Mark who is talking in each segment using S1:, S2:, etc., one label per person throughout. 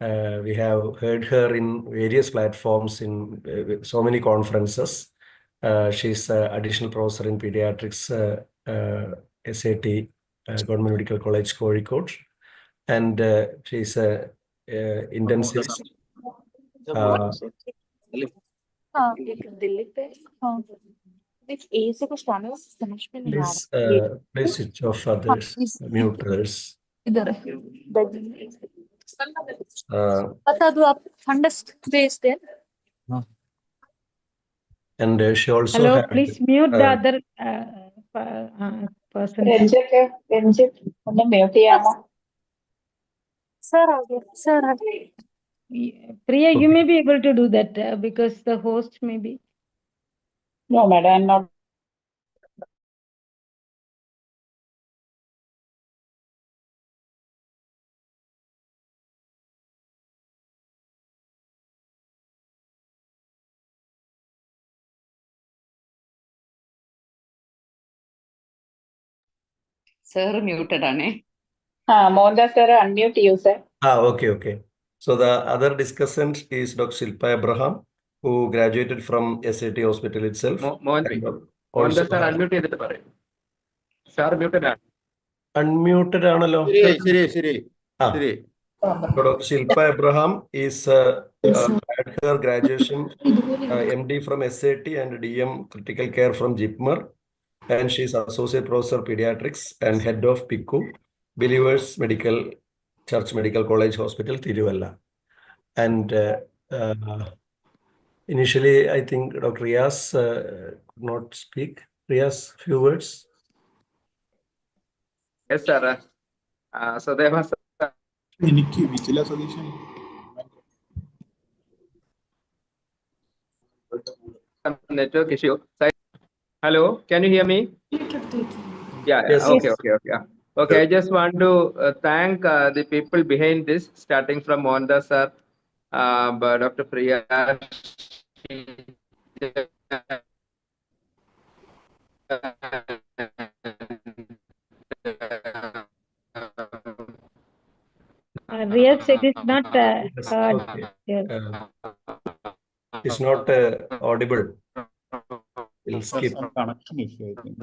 S1: We have heard her in various platforms in so many conferences. She's additional professor in pediatrics, SAT, Government Medical College, Kozhikode, and she's a intensivist. Please, please switch off others, muters. And she also
S2: Hello,
S1: had,
S2: please mute the other person. Sir, Priya, you may be able to do that because the host may be.
S3: No, madam, I'm not.
S4: Sir, muted, Ane.
S3: Mohandas sir, unmute you, sir.
S1: Okay. So the other discussant is Dr. Shilpa Abraham, who graduated from SAT hospital itself.
S5: Mohandas sir, unmute. Sir, muted.
S1: Unmuted ആണല്ലോ.
S5: ശരി.
S1: Dr. Shilpa Abraham is had her graduation MD from SAT and DM critical care from JIPMER, and she is associate professor pediatrics and head of PICU, Believers Medical Church Medical College Hospital, Tiruvalla. And initially, I think Dr. Riaz could not speak. Riaz, few words.
S5: Yes, sir. So there was some network issue. Hello, can you hear me? Yeah.
S1: Yes.
S5: Okay. I just want to thank the people behind this, starting from Mohandas sir, Dr. Priya,
S2: Riaz, it is not heard.
S1: Okay. It's not audible. We'll skip.
S6: Some connection issue, I think.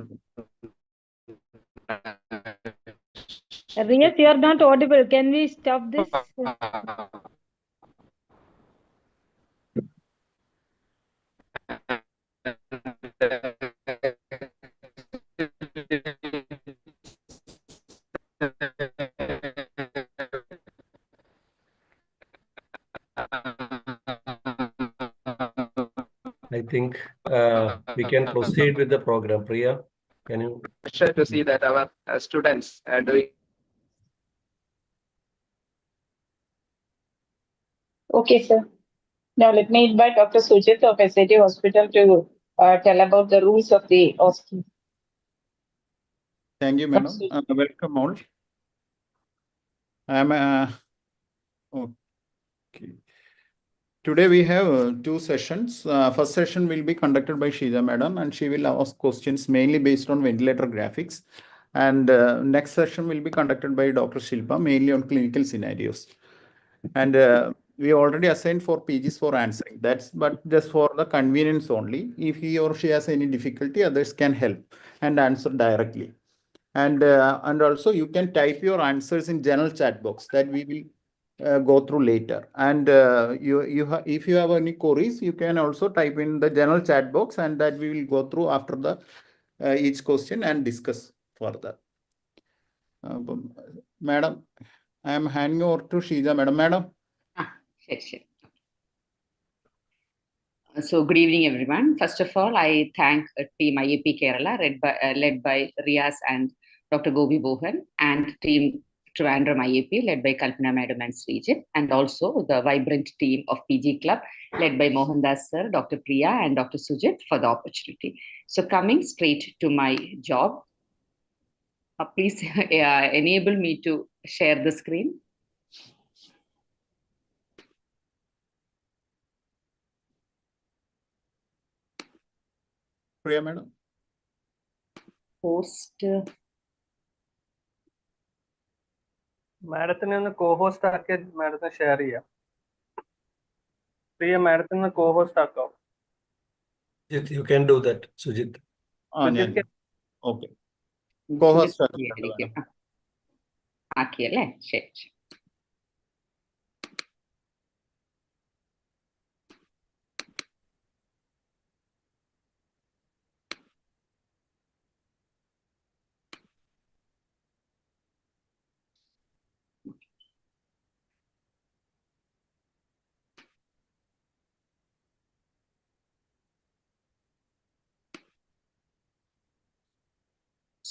S2: Riaz, you are not audible. Can we stop this?
S1: I think we can proceed with the program. Priya, can you?
S5: Sure to see that our students are doing.
S3: Okay, sir. Now let me invite Dr. Sujit of SAT Hospital to tell about the rules of the Osce.
S6: Thank you, madam. Welcome all. Okay. Today we have two sessions. First session will be conducted by Sheeja madam, and she will ask questions mainly based on ventilator graphics. And next session will be conducted by Dr. Shilpa, mainly on clinical scenarios. And we already assigned 4 pages for answering. But just for the convenience only. If he or she has any difficulty, others can help and answer directly. And also you can type your answers in general chat box that we will go through later. And if you have any queries, you can also type in the general chat box, and that we will go through after the each question and discuss further. Madam, I am handing over to Sheeja, madam.
S4: Sure. So good evening, everyone. First of all, I thank Team IAP Kerala, led by Riaz and Dr. Gobi Bohan, and Team Trivandrum IAP, led by Kalpana Madam and Srijit, and also the vibrant team of PG Club, led by Mohandas sir, Dr. Priya, and Dr. Sujit for the opportunity. So coming straight to my job, please enable me to share the screen.
S6: Priya, madam.
S4: Post.
S7: മാഡത്തിന് ഒന്ന് co-host ആക്കി മാഡത്തിന് share ചെയ്യാം. പ്രിയ മാഡത്തിന് co-host ആക്കാം.
S1: You can do that, Sujit.
S6: Okay. Co-host
S4: ആക്കിയല്ലേ? ശരി.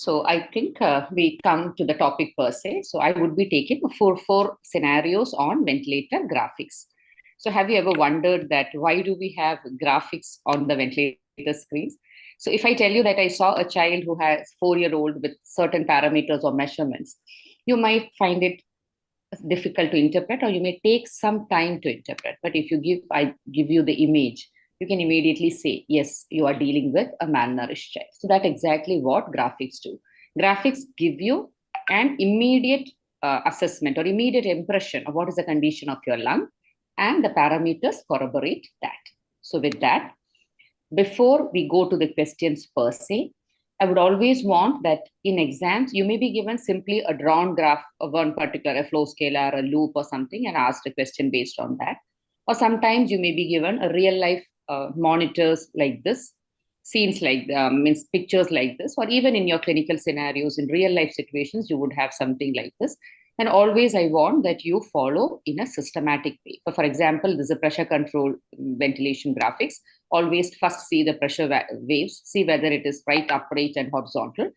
S4: So I think we come to the topic per se. So I would be taking four scenarios on ventilator graphics. So have you ever wondered that why do we have graphics on the ventilator screens? So if I tell you that I saw a child who has 4-year-old with certain parameters or measurements, you might find it difficult to interpret, or you may take some time to interpret. But if I give you the image, you can immediately say, yes, you are dealing with a malnourished child. So that's exactly what graphics do. Graphics give you an immediate assessment or immediate impression of what is the condition of your lung, and the parameters corroborate that. So with that, before we go to the questions per se, I would always want that in exams, you may be given simply a drawn graph of one particular, a flow scalar, a loop or something, and asked a question based on that. Or sometimes you may be given a real life monitors like this, scenes like means pictures like this, or even in your clinical scenarios, in real life situations, you would have something like this. And always I want that you follow in a systematic way. So for example, this is a pressure control ventilation graphics. Always first see the pressure waves, see whether it is right, upright, and horizontal.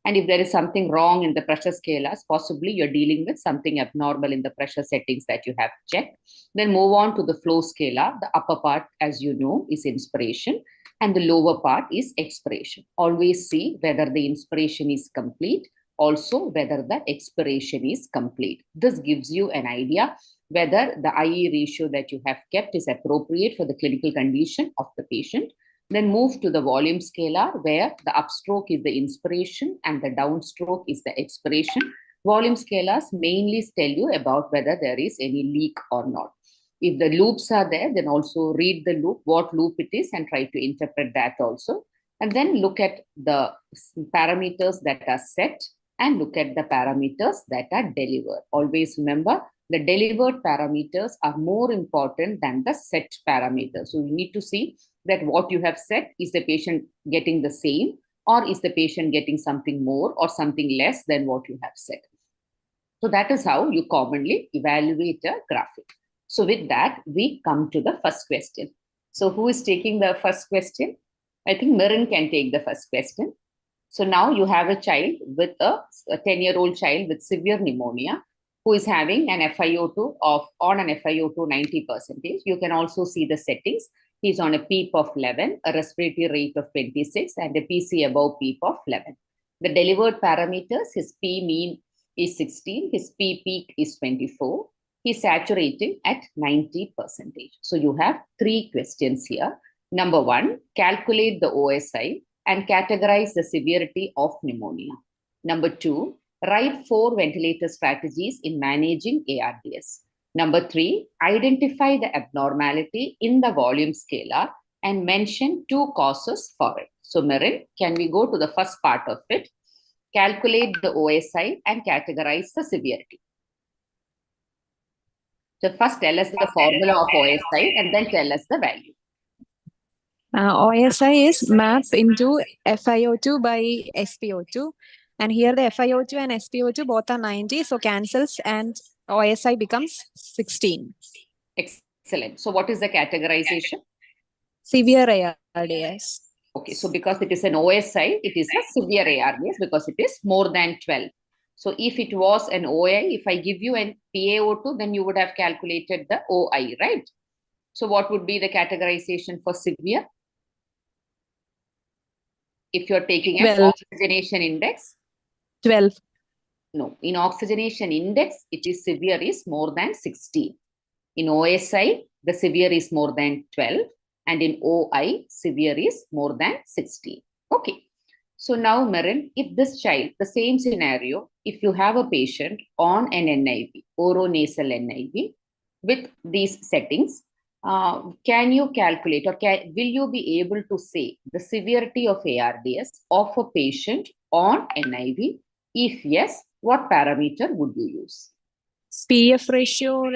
S4: And if there is something wrong in the pressure scalars, possibly you're dealing with something abnormal in the pressure settings that you have checked. Then move on to the flow scalar. The upper part, as you know, is inspiration, and the lower part is expiration. Always see whether the inspiration is complete, also whether the expiration is complete. This gives you an idea whether the IE ratio that you have kept is appropriate for the clinical condition of the patient. Then move to the volume scalar, where the upstroke is the inspiration and the downstroke is the expiration. Volume scalars mainly tell you about whether there is any leak or not. If the loops are there, then also read the loop, what loop it is, and try to interpret that also. And then look at the parameters that are set and look at the parameters that are delivered. Always remember, the delivered parameters are more important than the set parameters. So you need to see that what you have set, is the patient getting the same, or is the patient getting something more or something less than what you have set. So that is how you commonly evaluate a graphic. So with that, we come to the first question. So who is taking the first question? I think Miran can take the first question. So now you have a child with a 10-year-old child with severe pneumonia who is having an FiO2 on an FiO2 90%. You can also see the settings. He's on a PEEP of 11, a respiratory rate of 26, and a PC above PEEP of 11. The delivered parameters, his P mean is 16, his P peak is 24. He's saturating at 90%. So you have 3 questions here. Number 1, calculate the OSI and categorize the severity of pneumonia. Number 2, write 4 ventilator strategies in managing ARDS. Number 3, identify the abnormality in the volume scalar and mention 2 causes for it. So Miran, can we go to the first part of it? Calculate the OSI and categorize the severity. So first tell us the formula of OSI and then tell us the value.
S8: OSI is map into FiO2 by SpO2. And here the FiO2 and SpO2 both are 90, so cancels and OSI becomes 16.
S4: Excellent. So what is the categorization?
S8: Severe ARDS.
S4: Okay, so because it is an OSI, it is a severe ARDS because it is more than 12. So if it was an OI, if I give you an PaO2, then you would have calculated the OI, right? So what would be the categorization for severe? If you're taking an oxygenation index?
S8: 12.
S4: No, in oxygenation index, it is severe is more than 16. In OSI, the severe is more than 12. And in OI, severe is more than 16. Okay. So now, Marin, if this child, the same scenario, if you have a patient on an NIV, oronasal NIV, with these settings, can you calculate or will you be able to say the severity of ARDS of a patient on NIV? If yes, what parameter would you use?
S8: PF ratio or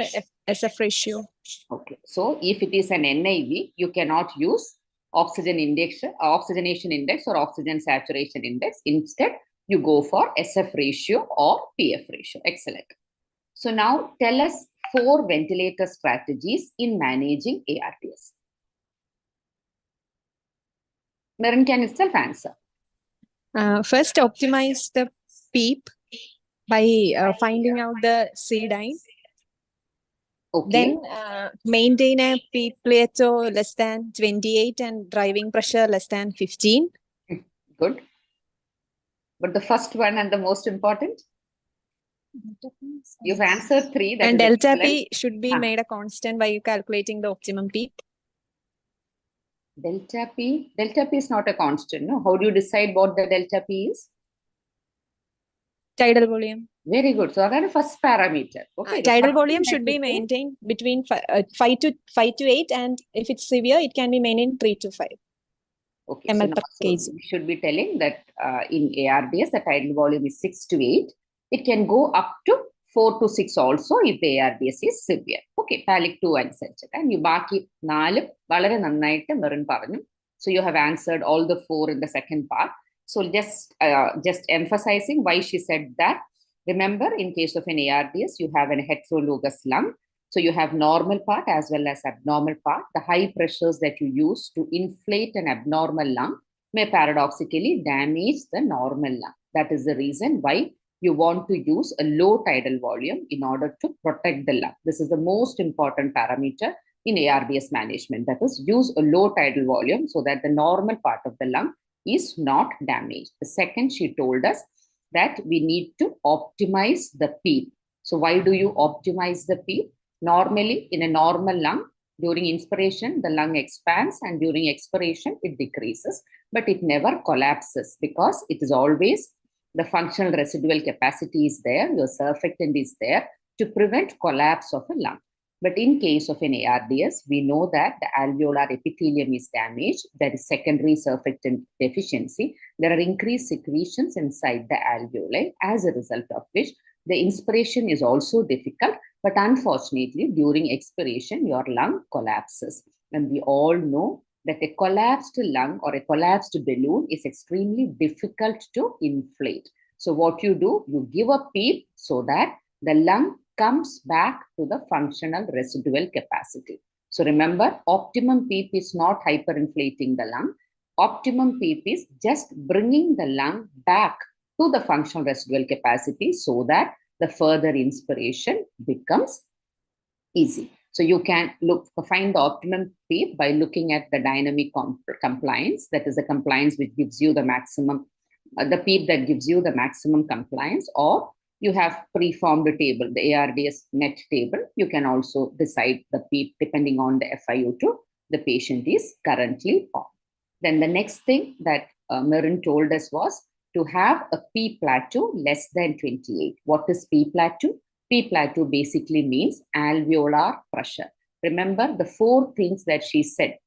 S8: SF ratio?
S4: Okay, so if it is an NIV, you cannot use oxygenation index or oxygen saturation index. Instead, you go for SF ratio or PF ratio. Excellent. So now tell us 4 ventilator strategies in managing ARDS. Marin can itself answer.
S8: First, optimize the PEEP by finding out the C-dyne.
S4: Okay.
S8: Then maintain a PEEP plateau less than 28 and driving pressure less than 15.
S4: Good. But the first one and the most important? You've answered 3. That
S8: And
S4: is
S8: delta
S4: excellent.
S8: P should be made a constant by calculating the optimum PEEP.
S4: Delta P is not a constant. No? How do you decide what the delta P is?
S8: Tidal volume.
S4: Very good. So that is the first parameter. Okay.
S8: Tidal volume should be maintained between 5 to 8, and if it's severe, it can be maintained 3 to 5
S4: okay,
S8: ml
S4: so
S8: per kg.
S4: we should be telling that in ARDS, the tidal volume is 6 to 8. It can go up to 4 to 6 also if the ARDS is severe. Okay, PALIC 2 and such. And you baki 4 valare nannayittu Marin paranju. So you have answered all the 4 in the second part. So just emphasizing why she said that. Remember, in case of an ARDS, you have a heterologous lung. So you have normal part as well as abnormal part. The high pressures that you use to inflate an abnormal lung may paradoxically damage the normal lung. That is the reason why you want to use a low tidal volume in order to protect the lung. This is the most important parameter in ARDS management. That is, use a low tidal volume so that the normal part of the lung is not damaged. The second, she told us that we need to optimize the PEEP. So why do you optimize the PEEP? Normally, in a normal lung, during inspiration, the lung expands, and during expiration, it decreases, but it never collapses because it is always the functional residual capacity is there, your surfactant is there to prevent collapse of a lung. But in case of an ARDS, we know that the alveolar epithelium is damaged. That is secondary surfactant deficiency. There are increased secretions inside the alveoli, as a result of which the inspiration is also difficult. But unfortunately, during expiration, your lung collapses. And we all know that a collapsed lung or a collapsed balloon is extremely difficult to inflate. So what you do, you give a PEEP so that the lung comes back to the functional residual capacity. So remember, optimum PEEP is not hyperinflating the lung. Optimum PEEP is just bringing the lung back to the functional residual capacity so that the further inspiration becomes easy. So you can find the optimum PEEP by looking at the dynamic compliance. That is the compliance which gives you the maximum, the PEEP that gives you the maximum compliance, or you have preformed a table, the ARDS net table. You can also decide the PEEP depending on the FiO2 the patient is currently on. Then the next thing that Marin told us was to have a P plateau less than 28. What is P plateau? P plateau basically means alveolar pressure. Remember the 4 things that she said.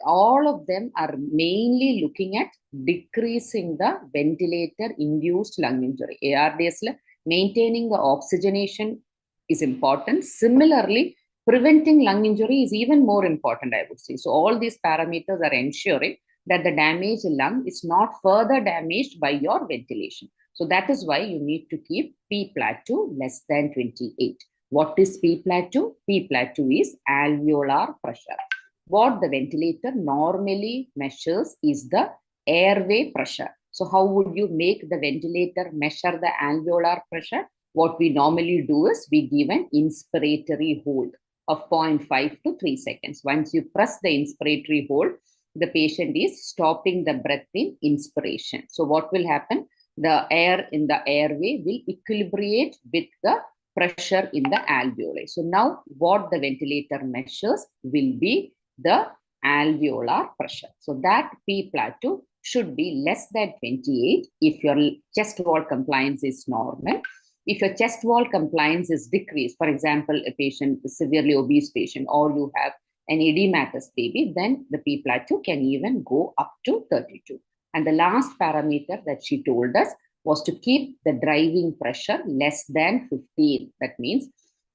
S4: All of them are mainly looking at decreasing the ventilator-induced lung injury. ARDS, maintaining the oxygenation is important. Similarly, preventing lung injury is even more important, I would say. So all these parameters are ensuring that the damaged lung is not further damaged by your ventilation. So that is why you need to keep P plateau less than 28. What is P plateau? P plateau is alveolar pressure. What the ventilator normally measures is the airway pressure. So how would you make the ventilator measure the alveolar pressure? What we normally do is we give an inspiratory hold of 0.5 to 3 seconds. Once you press the inspiratory hold, the patient is stopping the breath in inspiration. So what will happen? The air in the airway will equilibrate with the pressure in the alveoli. So now what the ventilator measures will be the alveolar pressure. So that P plateau should be less than 28 if your chest wall compliance is normal. If your chest wall compliance is decreased, for example, a patient, a severely obese patient, or you have an edematous baby, then the P plateau can even go up to 32. And the last parameter that she told us was to keep the driving pressure less than 15. That means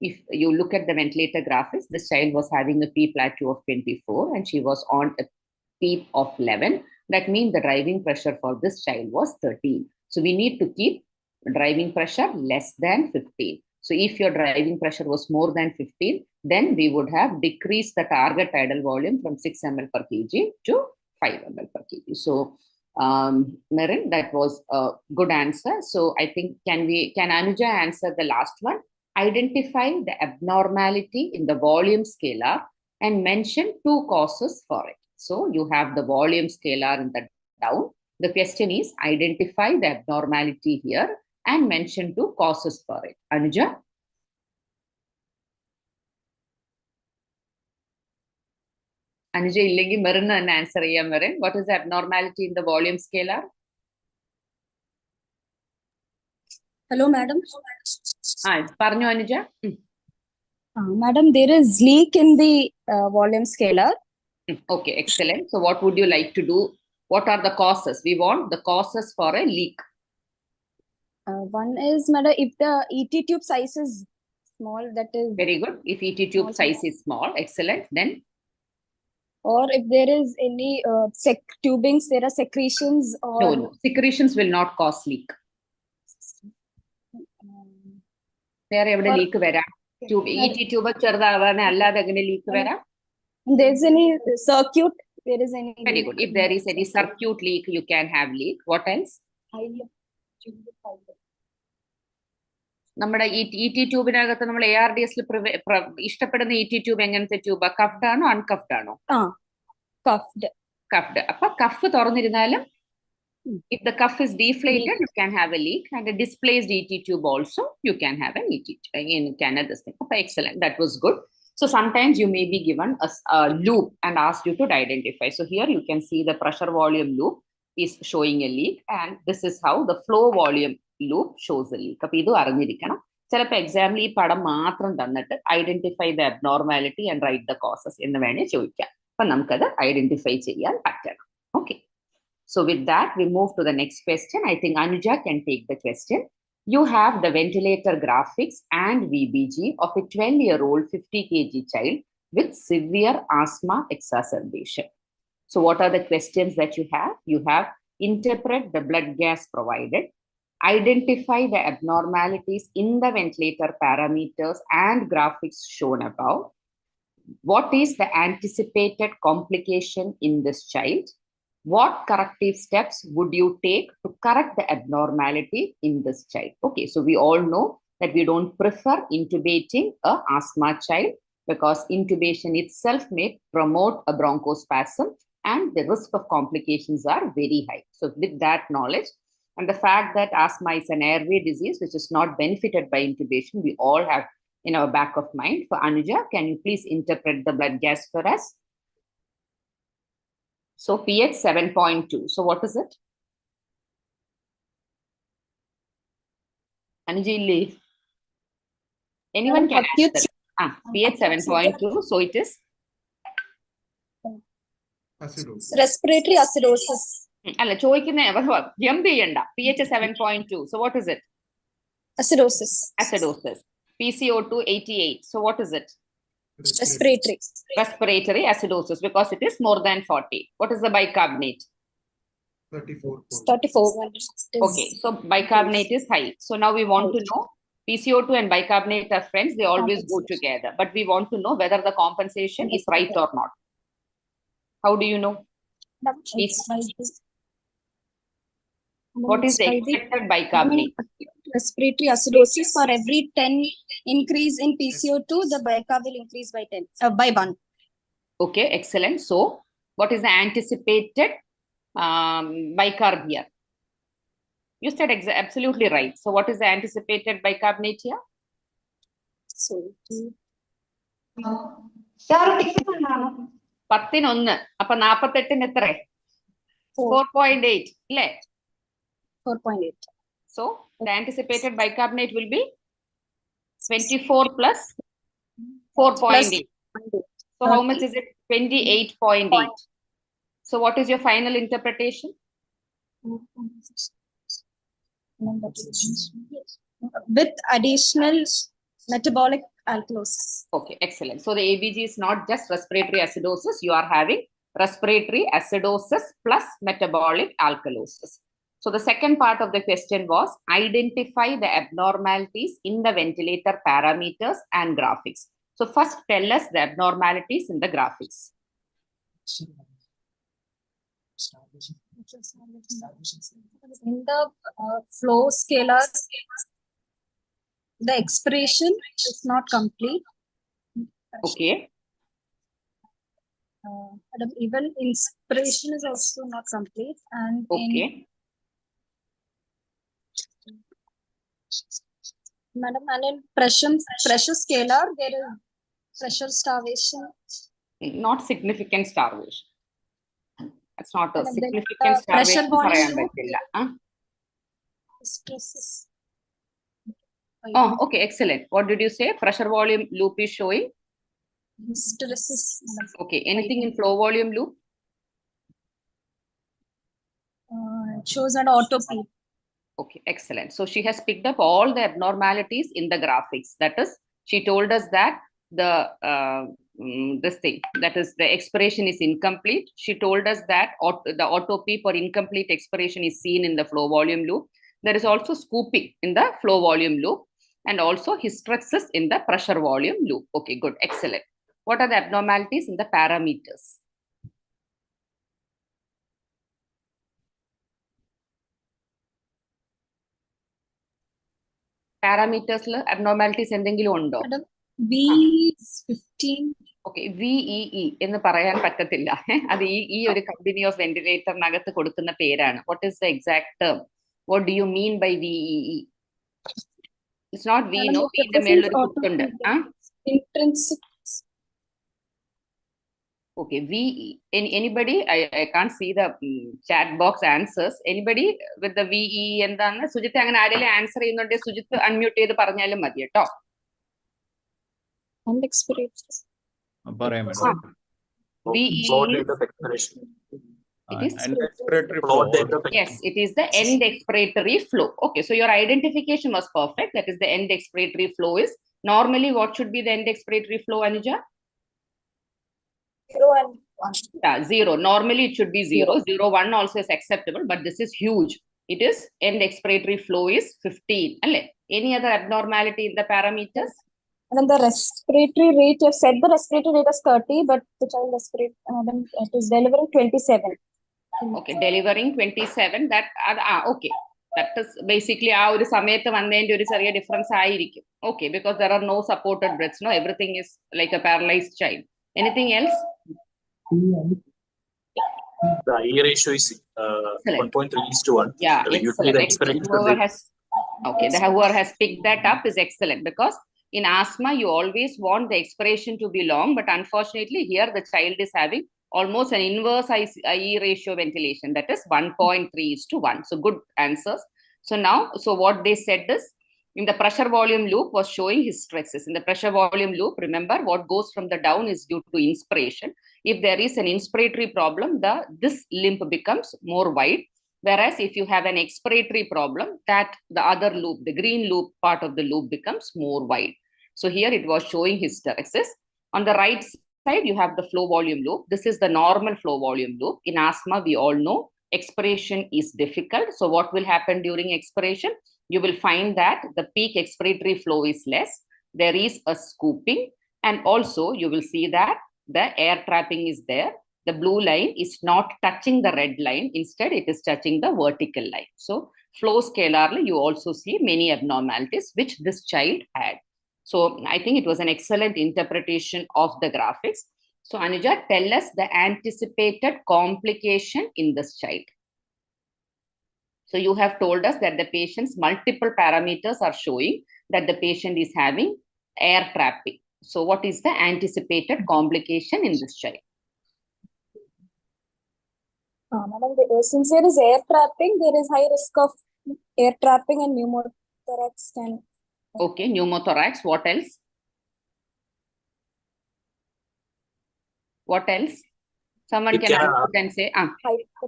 S4: if you look at the ventilator graphics, this child was having a P plateau of 24 and she was on a P of 11. That means the driving pressure for this child was 13. So we need to keep driving pressure less than 15. So if your driving pressure was more than 15, then we would have decreased the target tidal volume from 6 ml per kg to 5 ml per kg. So Naren, that was a good answer. So I think can Anuja answer the last one? Identify the abnormality in the volume scalar and mention 2 causes for it. So you have the volume scalar in the down. The question is identify the abnormality here and mention 2 causes for it. Anuja? Anuja, illengi Marin an answer cheyyam Marin. What is the abnormality in the volume scalar?
S9: Hello, madam.
S4: Parnyo Anuja.
S9: Madam, there is leak in the volume scalar.
S4: Okay, excellent. So what would you like to do? What are the causes? We want the causes for a leak.
S9: One is, madam, if the ET tube size is small, that is...
S4: Very good. If ET tube size is small, excellent. Then?
S9: Or if there is any tubings, there are secretions or...
S4: No. Secretions will not cause leak. There is a leak. ET tube leak.
S9: There's any circuit, there is any...
S4: Very good. If there is any circuit leak, you can have leak. What else? നമ്മുടെ ET ട്യൂബിനകത്ത് നമ്മൾ ARDS ഇഷ്ടപ്പെടുന്ന ET tube എങ്ങനത്തെ ട്യൂബാ? കഫ്ഡ് ആണോ അൺകഫ്ഡ് ആണോ? കഫ്ഡ്. അപ്പൊ cough തുറന്നിരുന്നാലും if the cuff is deflated, you can have a leak, and a displaced ET tube also, you can have an ET this thing. Okay, excellent. That was good. So sometimes you may be given a loop and asked you to identify. So here you can see the pressure volume loop is showing a leak, and this is how the flow volume loop shows a leak. Appo idu arinjirikkanam. Chalapo exam li padam matram thannittu identify the abnormality and write the causes ennu vene choikkam. Appo namukku adu identify cheyan pattanam. Okay. So with that, we move to the next question. I think Anuja can take the question. You have the ventilator graphics and VBG of a 12-year-old 50 kg child with severe asthma exacerbation. So what are the questions that you have? You have interpret the blood gas provided, identify the abnormalities in the ventilator parameters and graphics shown above. What is the anticipated complication in this child? What corrective steps would you take to correct the abnormality in this child? Okay, so we all know that we don't prefer intubating an asthma child because intubation itself may promote a bronchospasm and the risk of complications are very high. So with that knowledge and the fact that asthma is an airway disease which is not benefited by intubation, we all have in our back of mind. For Anuja, can you please interpret the blood gas for us? So pH 7.2. So what is it? Anuja, anyone can answer. pH 7.2. So it is?
S9: Acidosis. Respiratory acidosis.
S4: pH 7.2. So what is it?
S9: Acidosis.
S4: Acidosis. PCO2 88. So what is it?
S9: Respiratory
S4: acidosis because it is more than 40. What is the bicarbonate?
S9: 34.
S4: Okay, so bicarbonate is high. So now we want to know PCO2 and bicarbonate are friends. They always go together. But we want to know whether the compensation is right or not. How do you know? What is the expected bicarbonate?
S9: Respiratory acidosis, for every 10 increase in PCO2, the bicarb will increase by 10 by 1.
S4: Okay, excellent. So what is the anticipated bicarb here? You said absolutely right. So what is the anticipated bicarbonate here?
S9: So
S4: 10 1. Appa 48 എത്ര? 4.8.
S9: 4.8.
S4: So the anticipated bicarbonate will be 24 plus 4.8. So how much is it? 28.8. So what is your final interpretation?
S9: With additional metabolic alkalosis.
S4: Okay, excellent. So the ABG is not just respiratory acidosis. You are having respiratory acidosis plus metabolic alkalosis. So the second part of the question was identify the abnormalities in the ventilator parameters and graphics. So first tell us the abnormalities in the graphics.
S9: In the flow scalar, the expiration is not complete.
S4: Okay.
S9: Even inspiration is also not complete. And
S4: okay.
S9: Madam, and in pressure scalar, there is pressure starvation.
S4: Not significant starvation. It's not a
S9: And
S4: significant
S9: pressure
S4: starvation.
S9: volume
S4: Stresses. Oh, okay, excellent. What did you say? Pressure volume loop is showing?
S9: Stresses.
S4: Okay, anything in flow volume loop?
S9: It shows an auto peak.
S4: Okay, excellent. So she has picked up all the abnormalities in the graphics. That is, she told us that the this thing, that is the expiration is incomplete. She told us that the auto peep or incomplete expiration is seen in the flow volume loop. There is also scooping in the flow volume loop and also hysteresis in the pressure volume loop. Okay, good, excellent. What are the abnormalities in the parameters? Parameters abnormalities എന്തെങ്കിലും ഉണ്ടോ?
S9: V15.
S4: Okay, VEE എന്ന് പറയാൻ പറ്റത്തില്ല. അത് ഈ ഒരു continuous വെന്റിലേറ്ററിനകത്ത് കൊടുക്കുന്ന പേരാണ്. What is the exact term? What do you mean by VEE? It's not V, no. V ന്റെ മേളിൽ ഒരു കുത്തുണ്ട്.
S9: Intrinsic.
S4: Okay, VE. Anybody? I can't see the chat box answers. Anybody with the VE എന്താണ്? സുജിത്ത് അങ്ങനെ ആരെങ്കിലും answer ചെയ്യുന്നുണ്ടെങ്കിൽ Sujith unmute ചെയ്ത് പറഞ്ഞാലും മതി കേട്ടോ.
S9: And expiration.
S4: VE. It is
S6: end expiratory flow.
S4: Yes, it is the end expiratory flow. Okay, so your identification was perfect. That is the end expiratory flow is normally what should be the end expiratory flow, Anuja?
S9: 0 and 1.
S4: Yeah, 0. Normally it should be 0. 0, 1 also is acceptable, but this is huge. It is end expiratory flow is 15. Any other abnormality in the parameters?
S9: And then the respiratory rate, you have said the respiratory rate is 30, but the child it is delivering 27.
S4: Okay, delivering 27. That okay. That is basically our samayathu vandente oru cheriya difference aayirikkum. Okay, because there are no supported breaths. No, everything is like a paralyzed child. Anything else?
S10: The E ratio is 1.3:1.
S4: Yeah, excellent. Whoever has picked that up is excellent, because in asthma you always want the expiration to be long, but unfortunately here the child is having almost an inverse IE ratio ventilation, that is 1.3:1. So good answers. So what they said is, in the pressure volume loop was showing hysteresis. In the pressure volume loop, remember what goes from the down is due to inspiration. If there is an inspiratory problem, this limb becomes more wide. Whereas if you have an expiratory problem, that the other loop, the green loop part of the loop becomes more wide. So here it was showing hysteresis. On the right side, you have the flow volume loop. This is the normal flow volume loop. In asthma, we all know expiration is difficult. So what will happen during expiration? You will find that the peak expiratory flow is less. There is a scooping. And also you will see that the air trapping is there. The blue line is not touching the red line. Instead, it is touching the vertical line. So flow scalarly, you also see many abnormalities which this child had. So I think it was an excellent interpretation of the graphics. So Anuja, tell us the anticipated complication in this child. So you have told us that the patient's multiple parameters are showing that the patient is having air trapping. So what is the anticipated complication in this child?
S9: Madam, since there is air trapping, there is high risk of air trapping and pneumothorax can.
S4: Okay, pneumothorax. What else? What else? Someone
S10: It
S4: can
S10: can,
S4: unmute and say,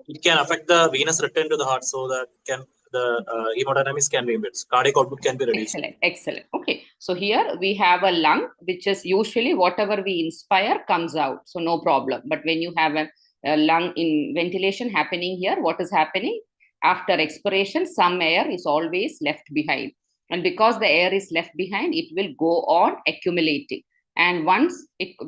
S10: it can affect the venous return to the heart, so that the hemodynamics can be impaired. Cardiac output can be reduced.
S4: Excellent, excellent. Okay, so here we have a lung, which is usually whatever we inspire comes out, so no problem. But when you have a lung in ventilation happening here, what is happening? After expiration, some air is always left behind. And because the air is left behind, it will go on accumulating. And once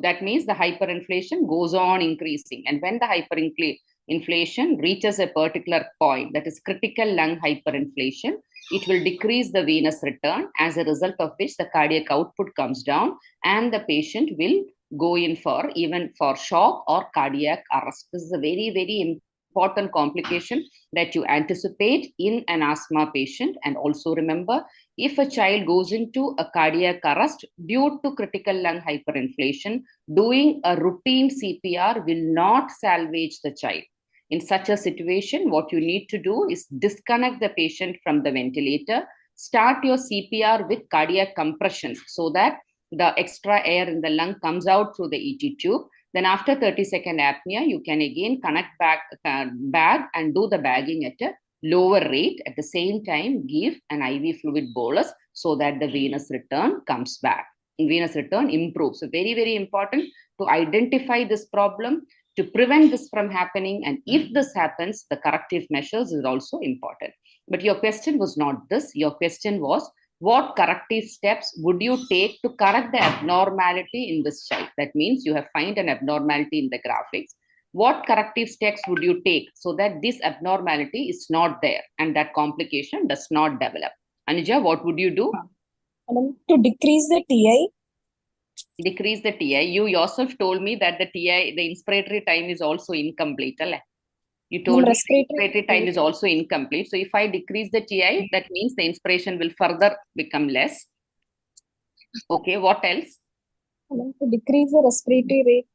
S4: that means the hyperinflation goes on increasing. And when the hyperinflation reaches a particular point, that is critical lung hyperinflation, it will decrease the venous return, as a result of which the cardiac output comes down and the patient will go in for even for shock or cardiac arrest. This is a very, very important complication that you anticipate in an asthma patient. And also remember, if a child goes into a cardiac arrest due to critical lung hyperinflation, doing a routine CPR will not salvage the child. In such a situation, what you need to do is disconnect the patient from the ventilator, start your CPR with cardiac compressions so that the extra air in the lung comes out through the ET tube. Then after 30-second apnea, you can again connect back bag and do the bagging at a lower rate. At the same time, give an IV fluid bolus so that the venous return comes back. Venous return improves. So very, very important to identify this problem, to prevent this from happening. And if this happens, the corrective measures is also important. But your question was not this. Your question was, what corrective steps would you take to correct the abnormality in this child? That means you have found an abnormality in the graphics. What corrective steps would you take so that this abnormality is not there and that complication does not develop? Anuja, what would you do?
S9: To decrease the TI.
S4: Decrease the TI. You yourself told me that the TI, the inspiratory time is also incomplete. You told me the inspiratory time is also incomplete. So if I decrease the TI, that means the inspiration will further become less. Okay, what else?
S9: To decrease the respiratory rate.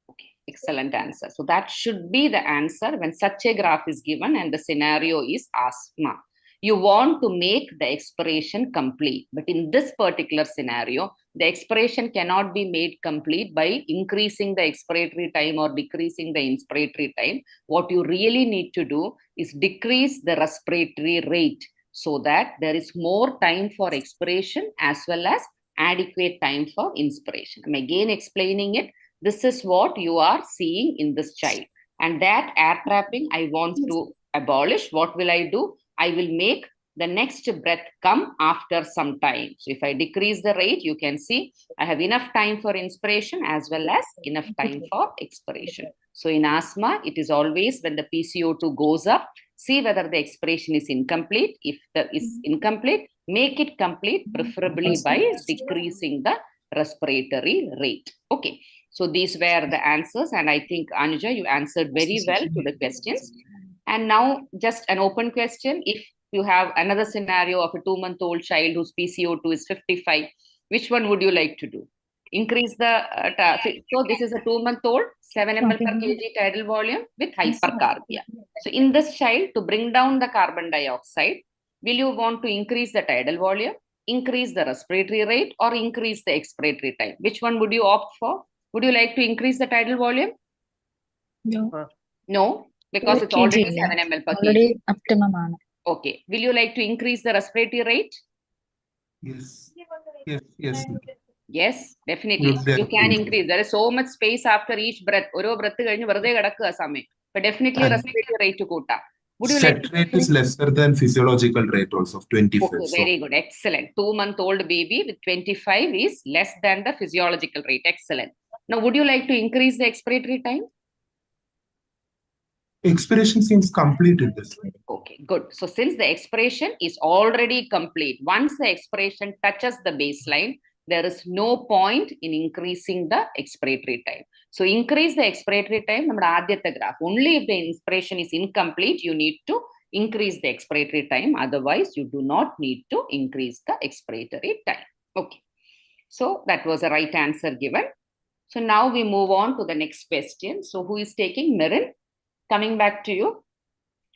S4: Okay, excellent answer. So that should be the answer when such a graph is given and the scenario is asthma. You want to make the expiration complete. But in this particular scenario, the expiration cannot be made complete by increasing the expiratory time or decreasing the inspiratory time. What you really need to do is decrease the respiratory rate so that there is more time for expiration as well as adequate time for inspiration. I'm again explaining it. This is what you are seeing in this child. And that air trapping I want to abolish. What will I do? I will make the next breath come after some time. So if I decrease the rate, you can see I have enough time for inspiration as well as enough time for expiration. So in asthma, it is always when the PCO2 goes up, see whether the expiration is incomplete. If that is incomplete, make it complete, preferably by decreasing the respiratory rate. Okay. So these were the answers. And I think, Anuja, you answered very well to the questions. And now just an open question. If you have another scenario of a 2-month-old child whose PCO2 is 55, which one would you like to do? Increase the, so this is a 2-month-old, 7 ml per kg tidal volume with hypercarbia. So in this child, to bring down the carbon dioxide, will you want to increase the tidal volume, increase the respiratory rate, or increase the expiratory time? Which one would you opt for? Would you like to increase the tidal volume?
S9: No.
S4: No, because it's already 7 ml per kg.
S9: Already optimum.
S4: Okay. Will you like to increase the respiratory rate?
S11: Yes. Yes. Yes.
S4: Yes, definitely. You can increase. There is so much space after each breath. Oro breath കഴിഞ്ഞ് വെറുതെ കിടക്കുക സമയം. But definitely respiratory rate കൂട്ടാം. Would you like
S11: Set rate is lesser than physiological rate also of 25.
S4: Okay, very good. Excellent. 2-month-old baby with 25 is less than the physiological rate. Excellent. Now, would you like to increase the expiratory time?
S11: Expiration seems complete in this way.
S4: Okay, good. So since the expiration is already complete, once the expiration touches the baseline, there is no point in increasing the expiratory time. So increase the expiratory time. Graph. Only if the inspiration is incomplete, you need to increase the expiratory time. Otherwise, you do not need to increase the expiratory time. Okay. So that was the right answer given. So now we move on to the next question. So who is taking Mirin? Coming back to you,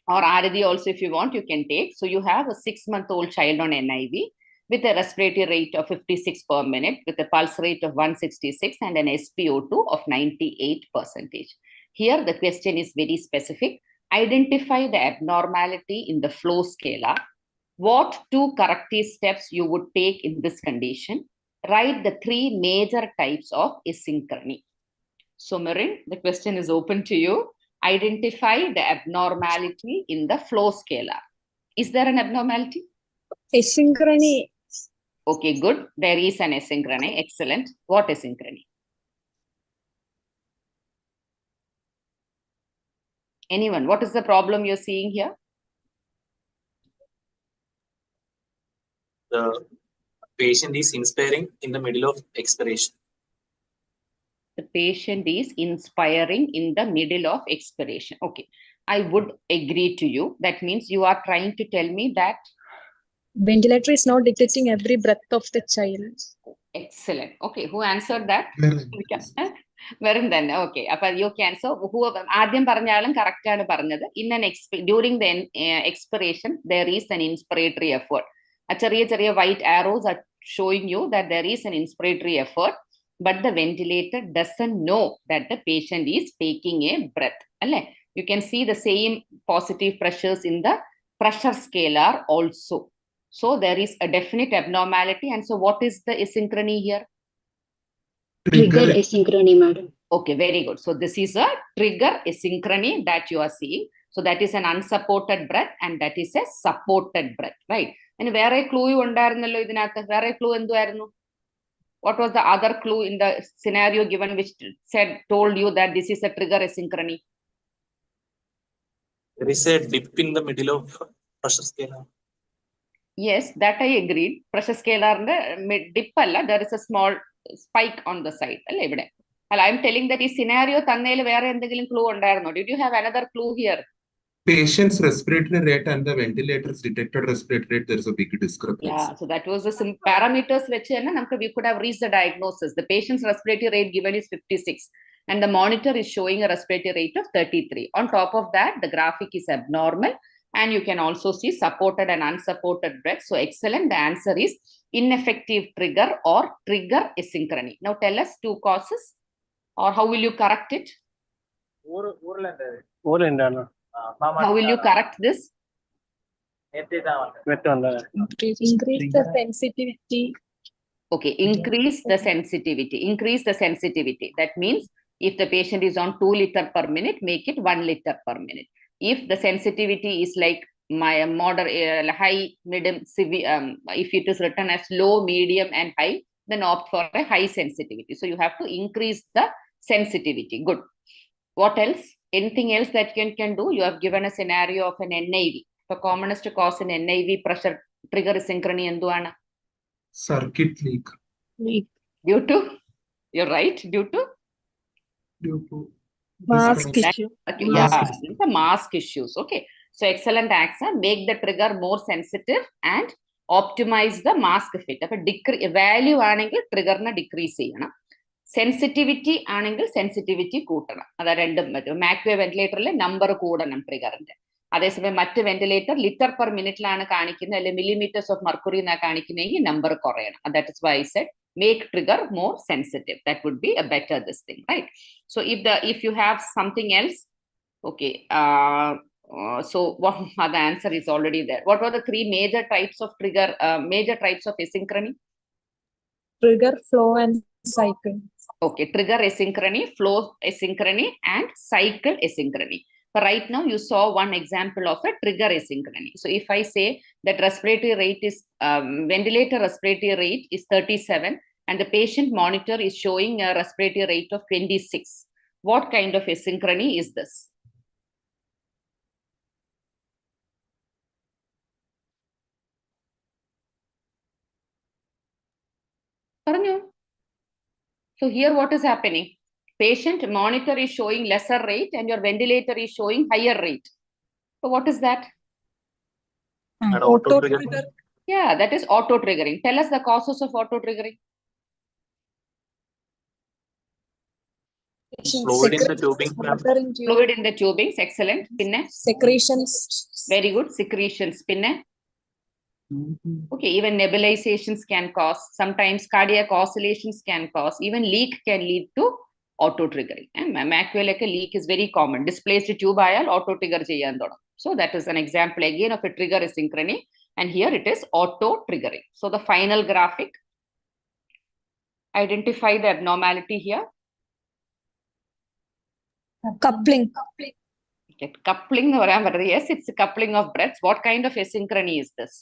S4: or Aradi also if you want, you can take. So you have a 6-month-old child on NIV with a respiratory rate of 56 per minute, with a pulse rate of 166 and an SpO2 of 98%. Here the question is very specific. Identify the abnormality in the flow scalar. What 2 corrective steps you would take in this condition? Write the 3 major types of asynchrony. So Marin, the question is open to you. Identify the abnormality in the flow scalar. Is there an abnormality?
S9: Asynchrony.
S4: Okay, good. There is an asynchrony. Excellent. What asynchrony? Anyone? What is the problem you're seeing here?
S10: The patient is inspiring in the middle of expiration.
S4: The patient is inspiring in the middle of expiration. Okay, I would agree to you. That means you are trying to tell me that
S8: Ventilator is not detecting every breath of the child.
S4: excellent. Okay, who answered that? Wherein then, okay. You can, so who Adyam Paranjalam correct in an during the expiration, there is an inspiratory effort. A white arrows are showing you that there is an inspiratory effort, but the ventilator doesn't know that the patient is taking a breath. You can see the same positive pressures in the pressure scalar also. So there is a definite abnormality. And so what is the asynchrony here?
S12: Trigger asynchrony, madam.
S4: Okay, very good. So this is a trigger asynchrony that you are seeing. So that is an unsupported breath and that is a supported breath, right? And where a clue what was the other clue in the scenario given which told you that this is a trigger asynchrony?
S10: There is a dip in the middle of pressure scalar.
S4: Yes, that I agreed. Pressure scalar dip there is a small spike on the side. I am telling that this scenario clue. Did you have another clue here?
S11: Patient's respiratory rate and the ventilator's detected respiratory rate, there is a big discrepancy.
S4: Yeah, so that was the parameters which we could have reached the diagnosis. The patient's respiratory rate given is 56 and the monitor is showing a respiratory rate of 33. On top of that, the graphic is abnormal and you can also see supported and unsupported breath. So excellent. The answer is ineffective trigger or trigger asynchrony. Now tell us 2 causes or how will you correct it? How will you correct this?
S8: Increase the sensitivity.
S4: Okay, increase the sensitivity. Increase the sensitivity. That means if the patient is on 2 liters per minute, make it 1 liter per minute. If the sensitivity is like my moderate, high, medium, severe, if it is written as low, medium, and high, then opt for a high sensitivity. So you have to increase the sensitivity. Good. What else? Anything else that you can do? You have given a scenario of an NIV. The commonest cause in NIV pressure trigger asynchrony and
S11: Circuit leak.
S4: Due to? You're right. Due to?
S11: Due to
S8: mask issue.
S4: Yeah, the mask issues. Okay. So excellent answer. Make the trigger more sensitive and optimize the mask fit. Value trigger na decrease. Sensitivity angle sensitivity കൂട്ടണം അതാ രണ്ടും മാക്വേ വെന്റിലേറ്ററിലെ number കൂടണം ട്രിഗറിന്റെ അതേസമയം മറ്റ് ventilator litre per മിനിറ്റിലാണ് കാണിക്കുന്നത് അല്ലെങ്കിൽ millimetres of mercury എന്നാ കാണിക്കുന്നതെങ്കിൽ നമ്പർ കുറയണം that is why I said make trigger more sensitive. That would be a better this thing, right? So if you have something else, okay, so what the answer is already there. What were the 3 major types of trigger, major types of asynchrony?
S8: Trigger, flow, and cycle.
S4: Okay, trigger asynchrony, flow asynchrony, and cycle asynchrony. But right now you saw one example of a trigger asynchrony. So if I say that respiratory rate is, ventilator respiratory rate is 37 and the patient monitor is showing a respiratory rate of 26. What kind of asynchrony is this? So here what is happening? Patient monitor is showing lesser rate and your ventilator is showing higher rate. So what is that?
S8: Auto trigger.
S4: Yeah, that is auto triggering. Tell us the causes of auto triggering.
S10: Fluid in the tubing.
S4: Fluid in the tubings, excellent. Pinne?
S8: Secretions.
S4: Very good. Secretions. Pinne? Okay, even nebulizations can cause, sometimes cardiac oscillations can cause, even leak can lead to auto-triggering. And macula leak is very common. Displaced tube ayal auto-trigger cheyan thodum. So that is an example again of a trigger asynchrony. And here it is auto-triggering. So the final graphic, identify the abnormality here.
S8: Coupling.
S4: Okay, coupling, yes, it's a coupling of breaths. What kind of asynchrony is this?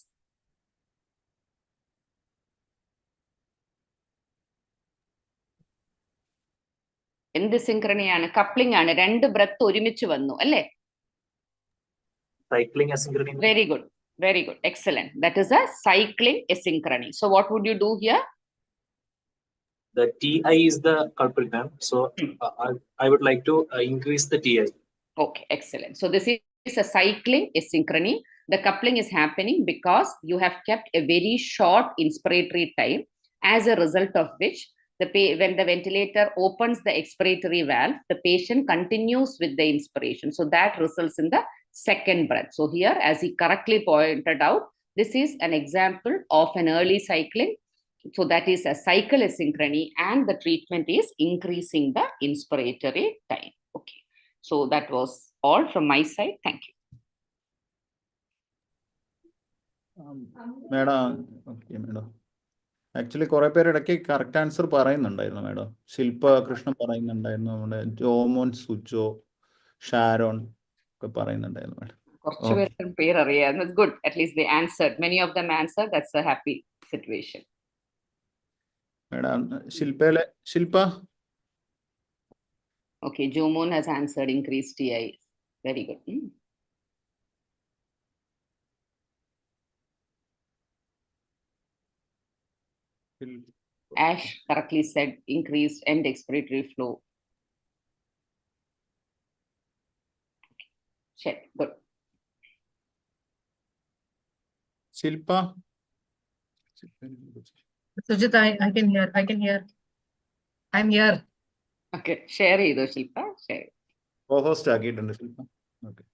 S4: എന്ത് സിൻക്രണി coupling ആണ് രണ്ട് breath ഒരുമിച്ച് വന്നു അല്ലേ
S10: cycling asynchrony.
S4: Very good, excellent. That is a cycling asynchrony. So what would you do here?
S10: The TI is the culprit, ma'am. So I would like to increase the TI.
S4: Okay, excellent. So this is a cycling asynchrony. The coupling is happening because you have kept a very short inspiratory time, as a result of which when the ventilator opens the expiratory valve, the patient continues with the inspiration. So that results in the second breath. So here, as he correctly pointed out, this is an example of an early cycling. So that is a cycle asynchrony, and the treatment is increasing the inspiratory time. Okay. So that was all from my side. Thank you.
S6: Madam, okay, madam. Actually, കുറെ പേര് ഇടയ്ക്ക് correct answer പറയുന്നുണ്ടായിരുന്നു madam. ശില്പ കൃഷ്ണൻ പറയുന്നുണ്ടായിരുന്നു, നമ്മുടെ ജോമോൻ സുജോ ഷാരോൺ ഒക്കെ പറയുന്നുണ്ടായിരുന്നു madam.
S4: കുറച്ചുപേരുടെ പേര് അറിയാം. That's good. At least they answered. Many of them answered. That's a happy situation.
S6: Madam, Shilpa.
S4: Okay, Jomon has answered increased TI. Very good. Ash correctly said increased end expiratory flow. Check. Good.
S6: Shilpa.
S13: Sujit, I can hear. I'm here.
S4: Okay, share either Shilpa. Share.
S6: Co-host ആക്കിയിട്ടുണ്ട് ശില്പ. Okay.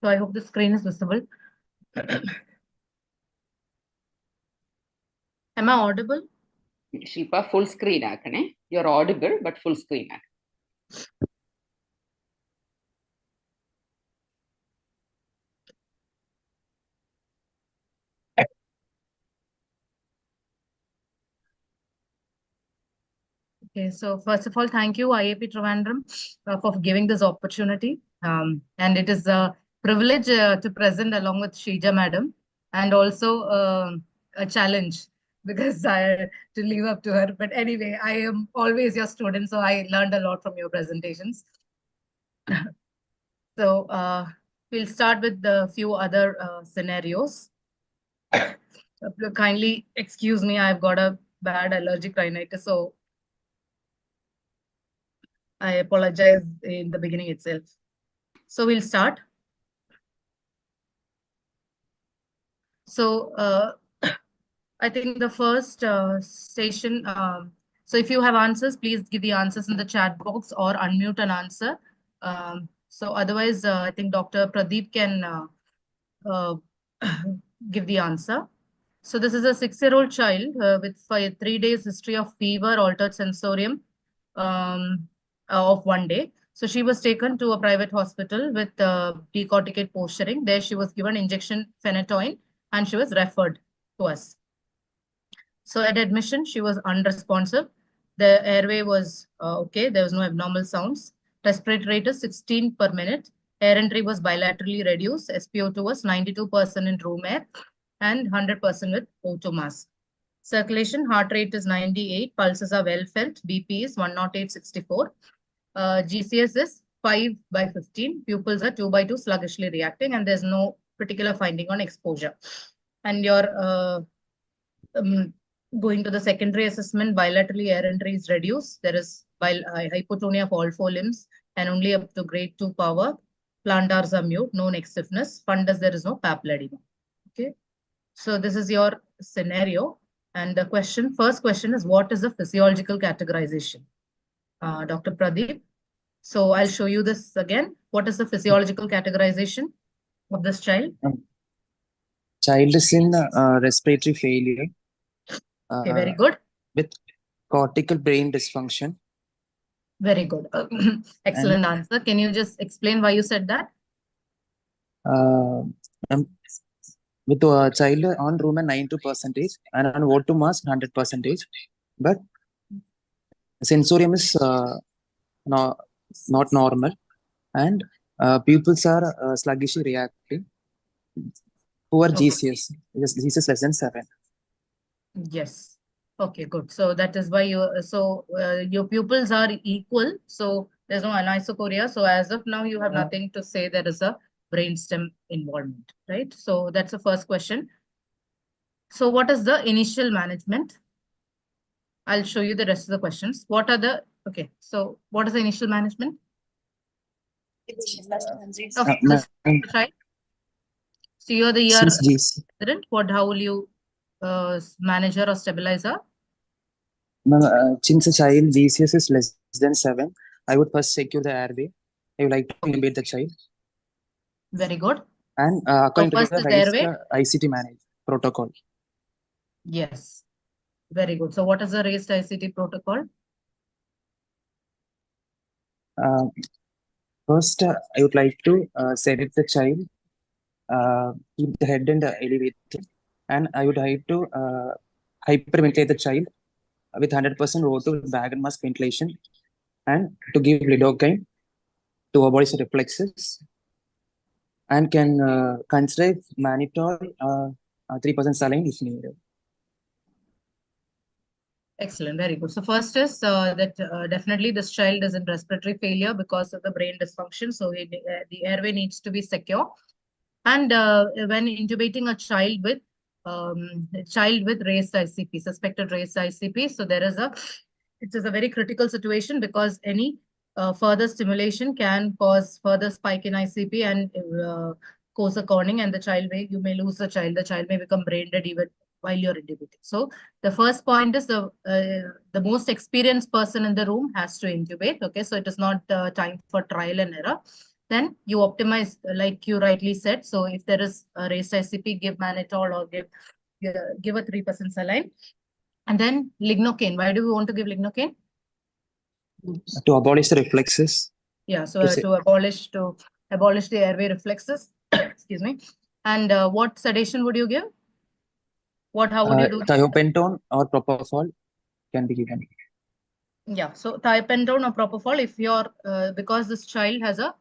S13: So I hope the screen is visible. Am I audible?
S4: Shilpa, full screen aakane. You're audible, but full screen aakane.
S13: Okay, so first of all, thank you, IAP Trivandrum, for giving this opportunity. And it is a privilege to present along with Sheeja madam, and also a challenge because I to live up to her. But anyway, I am always your student, so I learned a lot from your presentations. So we'll start with the few other scenarios. Kindly excuse me, I've got a bad allergic rhinitis, so I apologize in the beginning itself. So we'll start. So I think the first station, so if you have answers, please give the answers in the chat box or unmute an answer. So otherwise, I think Dr. Pradeep can give the answer. So this is a 6-year-old child with 3 days history of fever, altered sensorium of 1 day. So she was taken to a private hospital with decorticate posturing. There she was given injection phenytoin and she was referred to us. So at admission, she was unresponsive. The airway was okay. There was no abnormal sounds. Respiratory rate is 16 per minute. Air entry was bilaterally reduced. SpO2 was 92% in room air and 100% with O2 mask. Circulation, heart rate is 98. Pulses are well felt. BP is 108/64. GCS is 5/15. Pupils are 2/2 sluggishly reacting, and there's no particular finding on exposure. And your going to the secondary assessment, bilaterally air entry is reduced. There is hypotonia of all 4 limbs and only up to grade 2 power. Plantars are mute, no neck stiffness. Fundus, there is no papilledema. Okay. So this is your scenario. And the question, first question is, what is the physiological categorization? Dr. Pradeep. So I'll show you this again. What is the physiological categorization of this child?
S14: Child is in respiratory failure.
S13: Okay, very good.
S14: With cortical brain dysfunction.
S13: Very good. Excellent answer. Can you just explain why you said that?
S14: With a child on room at 92% and on O2 mass 100%, but sensorium is not normal, and pupils are sluggishly reacting. Poor GCS. GCS less than 7.
S13: Yes. Okay, good. So that is why your pupils are equal. So there's no anisocoria. So as of now, you have nothing to say there is a brainstem involvement, right? So that's the first question. So what is the initial management? I'll show you the rest of the questions. What is the initial management? So you're the ER resident. How will you manage her or stabilize her?
S14: Since the child GCS is less than 7, I would first secure the airway. I would like to intubate the child.
S13: Very good.
S14: And according to the ICT manage protocol.
S13: Yes. Very good. So what is the raised ICT protocol?
S14: First, I would like to sedate the child, keep the head and elevated, and I would like to hyperventilate the child with 100% O2 with bag and mask ventilation, and to give lidocaine to abolish the reflexes, and can consider mannitol 3% saline if needed.
S13: Excellent, very good. So first is that definitely this child is in respiratory failure because of the brain dysfunction. So the airway needs to be secure. And when intubating a child with raised ICP, suspected raised ICP, so it is a very critical situation because any further stimulation can cause further spike in ICP and cause a corning, and you may lose the child. The child may become brain dead even while you're intubating. So the first point is the most experienced person in the room has to intubate. Okay, so it is not time for trial and error. Then you optimize, like you rightly said. So if there is a raised ICP, give mannitol or give a 3% saline. And then lignocaine. Why do we want to give lignocaine?
S14: To abolish the reflexes.
S13: Yeah, so to abolish the airway reflexes. Excuse me. And what sedation would you give? How would you do?
S14: Thiopentone or propofol can be given.
S13: Yeah, so thiopentone or propofol if you're because this child has a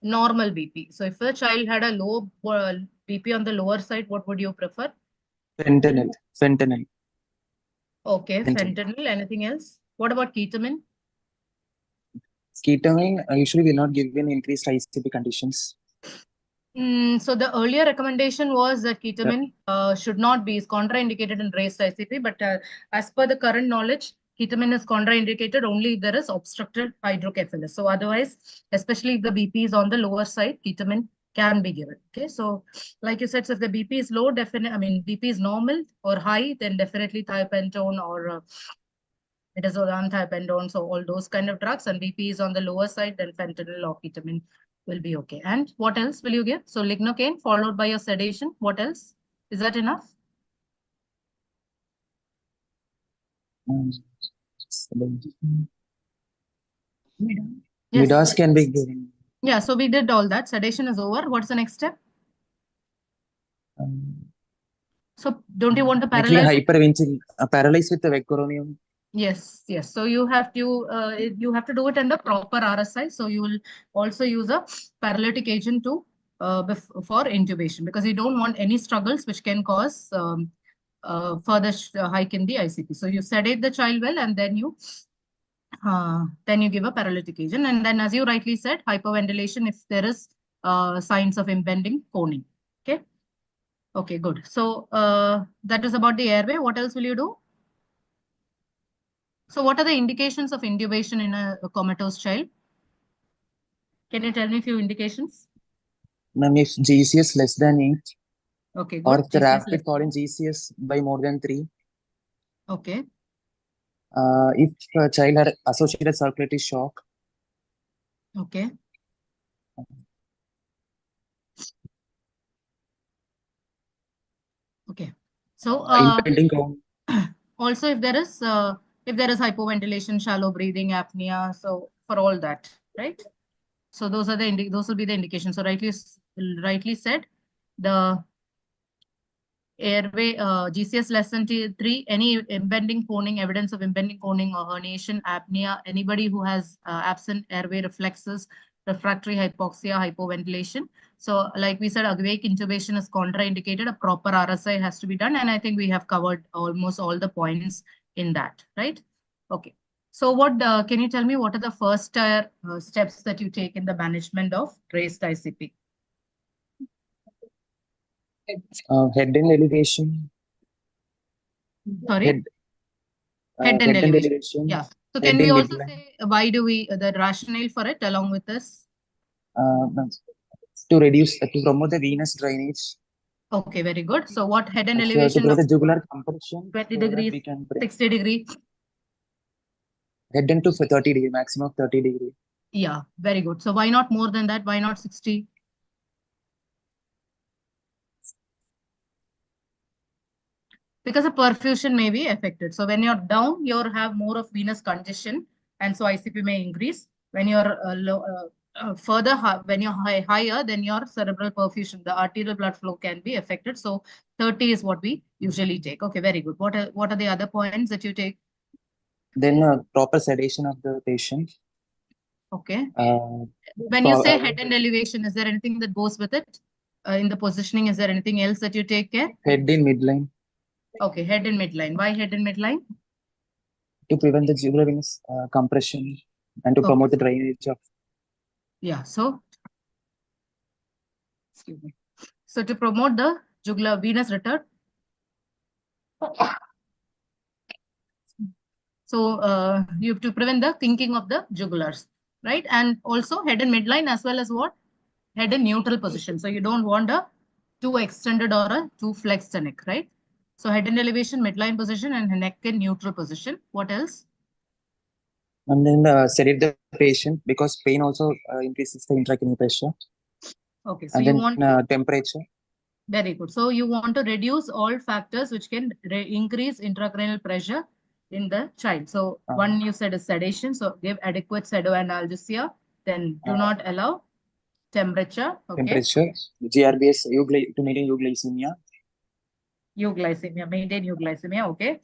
S13: normal BP. So if the child had a low BP on the lower side, what would you prefer?
S14: Fentanyl.
S13: Okay, fentanyl. Anything else? What about ketamine?
S14: Ketamine usually will not give in increased ICP conditions.
S13: So the earlier recommendation was that ketamine should not be, is contraindicated in raised ICP, but as per the current knowledge, ketamine is contraindicated only if there is obstructed hydrocephalus. So otherwise, especially if the BP is on the lower side, ketamine can be given. Okay, so like you said, so if the BP is low, BP is normal or high, then definitely thiopentone or midazolam, thiopentone, so all those kind of drugs, and BP is on the lower side, then fentanyl or ketamine will be okay. And what else will you give? So lignocaine followed by your sedation. What else? Is that enough?
S14: Midas can be given.
S13: Yeah, so we did all that. Sedation is over. What's the next step? So don't you want to paralyze?
S14: Hyperventilation, paralyze with the vecuronium.
S13: Yes. So you have to do it under proper RSI. So you will also use a paralytic agent for intubation because you don't want any struggles which can cause further hike in the ICP. So you sedate the child well, and then you give a paralytic agent. And then, as you rightly said, hyperventilation if there is signs of impending coning. Okay, good. So that is about the airway. What else will you do? So what are the indications of intubation in a comatose child? Can you tell me a few indications?
S14: Ma'am, if GCS less than 8,
S13: Okay,
S14: or
S13: good.
S14: if the
S13: GCS
S14: rapid
S13: less
S14: fall in
S13: than.
S14: GCS by more than 3,
S13: Okay.
S14: if a child had associated circulatory shock,
S13: Okay. Okay. So
S14: impending count.
S13: also if there is hypoventilation, shallow breathing, apnea, so for all that, right? So those are the those will be the indications. So rightly said, the airway GCS less than 3, any impending coning, evidence of impending coning or herniation, apnea, anybody who has absent airway reflexes, refractory hypoxia, hypoventilation. So like we said, awake intubation is contraindicated. A proper RSI has to be done. And I think we have covered almost all the points in that, right? Okay. So what can you tell me, what are the first steps that you take in the management of raised ICP?
S14: Head and elevation.
S13: Sorry?
S14: Head
S13: Head and
S14: and
S13: elevation.
S14: elevation.
S13: Yeah. So
S14: Head
S13: can we
S14: in
S13: also
S14: midline.
S13: say why do we the rationale for it along with this?
S14: To reduce, to promote the venous drainage.
S13: Okay, very good. So what head and
S14: To
S13: elevation?
S14: prevent the jugular compression.
S13: 20
S14: so that
S13: degrees,
S14: we can
S13: 60 degree.
S14: head into 30 degree, maximum of 30 degree.
S13: Yeah, very good. So why not more than that? Why not 60? Because the perfusion may be affected. So when you're down, you have more of venous congestion, and so ICP may increase. When you're when you're higher, then your cerebral perfusion, the arterial blood flow can be affected. So 30 is what we usually take. Okay, very good. What are the other points that you take?
S14: Then proper sedation of the patient.
S13: Okay. When you say head and elevation, is there anything that goes with it? In the positioning, is there anything else that you take care?
S14: Head in midline.
S13: Okay, head and midline. Why head and midline?
S14: To prevent the jugular venous compression and to promote the drainage of.
S13: Yeah, so, excuse me. So to promote the jugular venous return. So you have to prevent the kinking of the jugulars, right? And also head and midline as well as what? Head in neutral position. So you don't want a too extended or a too flexed neck, right? So head in elevation, midline position, and neck in neutral position. What else?
S14: And then sedate the patient because pain also increases the intracranial pressure.
S13: Okay, so
S14: and
S13: you
S14: then
S13: want
S14: temperature.
S13: Very good. So you want to reduce all factors which can increase intracranial pressure in the child. So one you said is sedation. So give adequate pseudoanalgesia. Then do not allow temperature. Okay.
S14: Temperature. GRBS to maintain euglycemia.
S13: Euglycemia. Maintain euglycemia. Okay.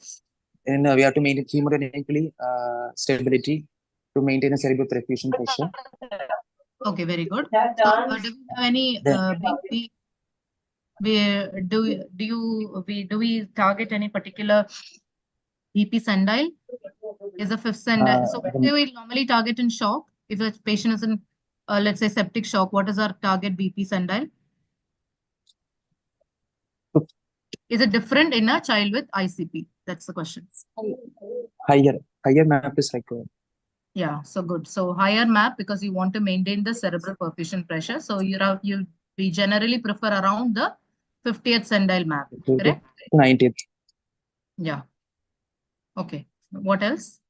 S14: And we have to maintain hemodynamically stability to maintain a cerebral perfusion pressure.
S13: Okay, very good. So do we have any BP? Do we target any particular BP sendile? Is a fifth sendile. So what do we normally target in shock? If a patient is in, let's say, septic shock, what is our target BP sendile? Is it different in a child with ICP? That's the question.
S14: Higher map is required.
S13: Yeah, so good. So higher map because you want to maintain the cerebral perfusion pressure. So we generally prefer around the 50th sendile map, correct?
S14: 90th.
S13: Yeah. Okay. What else?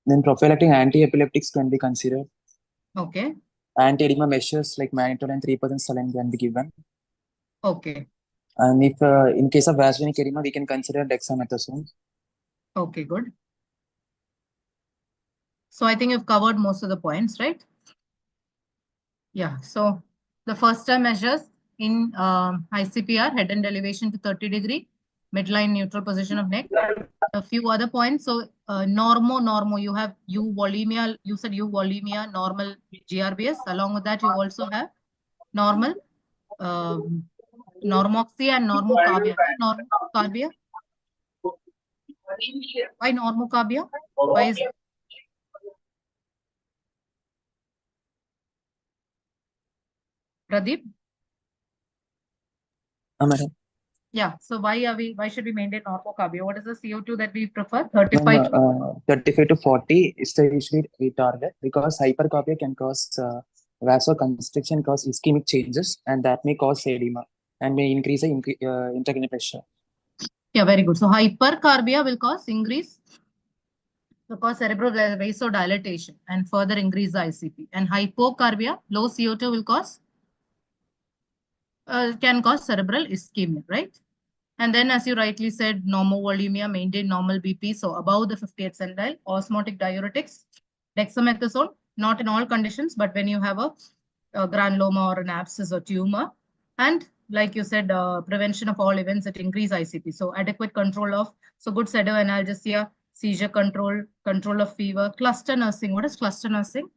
S14: Then prophylactic anti-epileptics can be considered.
S13: Okay.
S14: Anti-edema measures like mannitol and 3% saline can be given.
S13: Okay.
S14: And if in case of vasogenic edema, we can consider dexamethasone.
S13: Okay, good. So I think you've covered most of the points, right? Yeah. So the first time measures in ICPR, head and elevation to 30 degree, midline neutral position of neck. A few other points. So normo, you have euvolemia. You said euvolemia, normal GRBS. Along with that, you also have normal normoxia and normocarbia. Why normocarbia? Why normocarbia? Why is Pradeep?
S14: Madam.
S13: Yeah. So why should we maintain normocarbia? What is the CO2 that we prefer? 35 to
S14: 35 to 40 is the usually we target because hypercarbia can cause Vasoconstriction cause ischemic changes, and that may cause edema and may increase the intracranial pressure.
S13: Yeah, very good. So hypercarbia will cause cerebral vasodilatation and further increase the ICP. And hypocarbia, low CO2 will cause can cause cerebral ischemia, right? And then, as you rightly said, normovolemia, maintain normal BP, so above the 50th centile. Osmotic diuretics, dexamethasone, not in all conditions, but when you have a granuloma or an abscess or tumor. And like you said, prevention of all events that increase ICP. So adequate control of, so good pseudoanalgesia, seizure control, control of fever, cluster nursing. What is cluster nursing?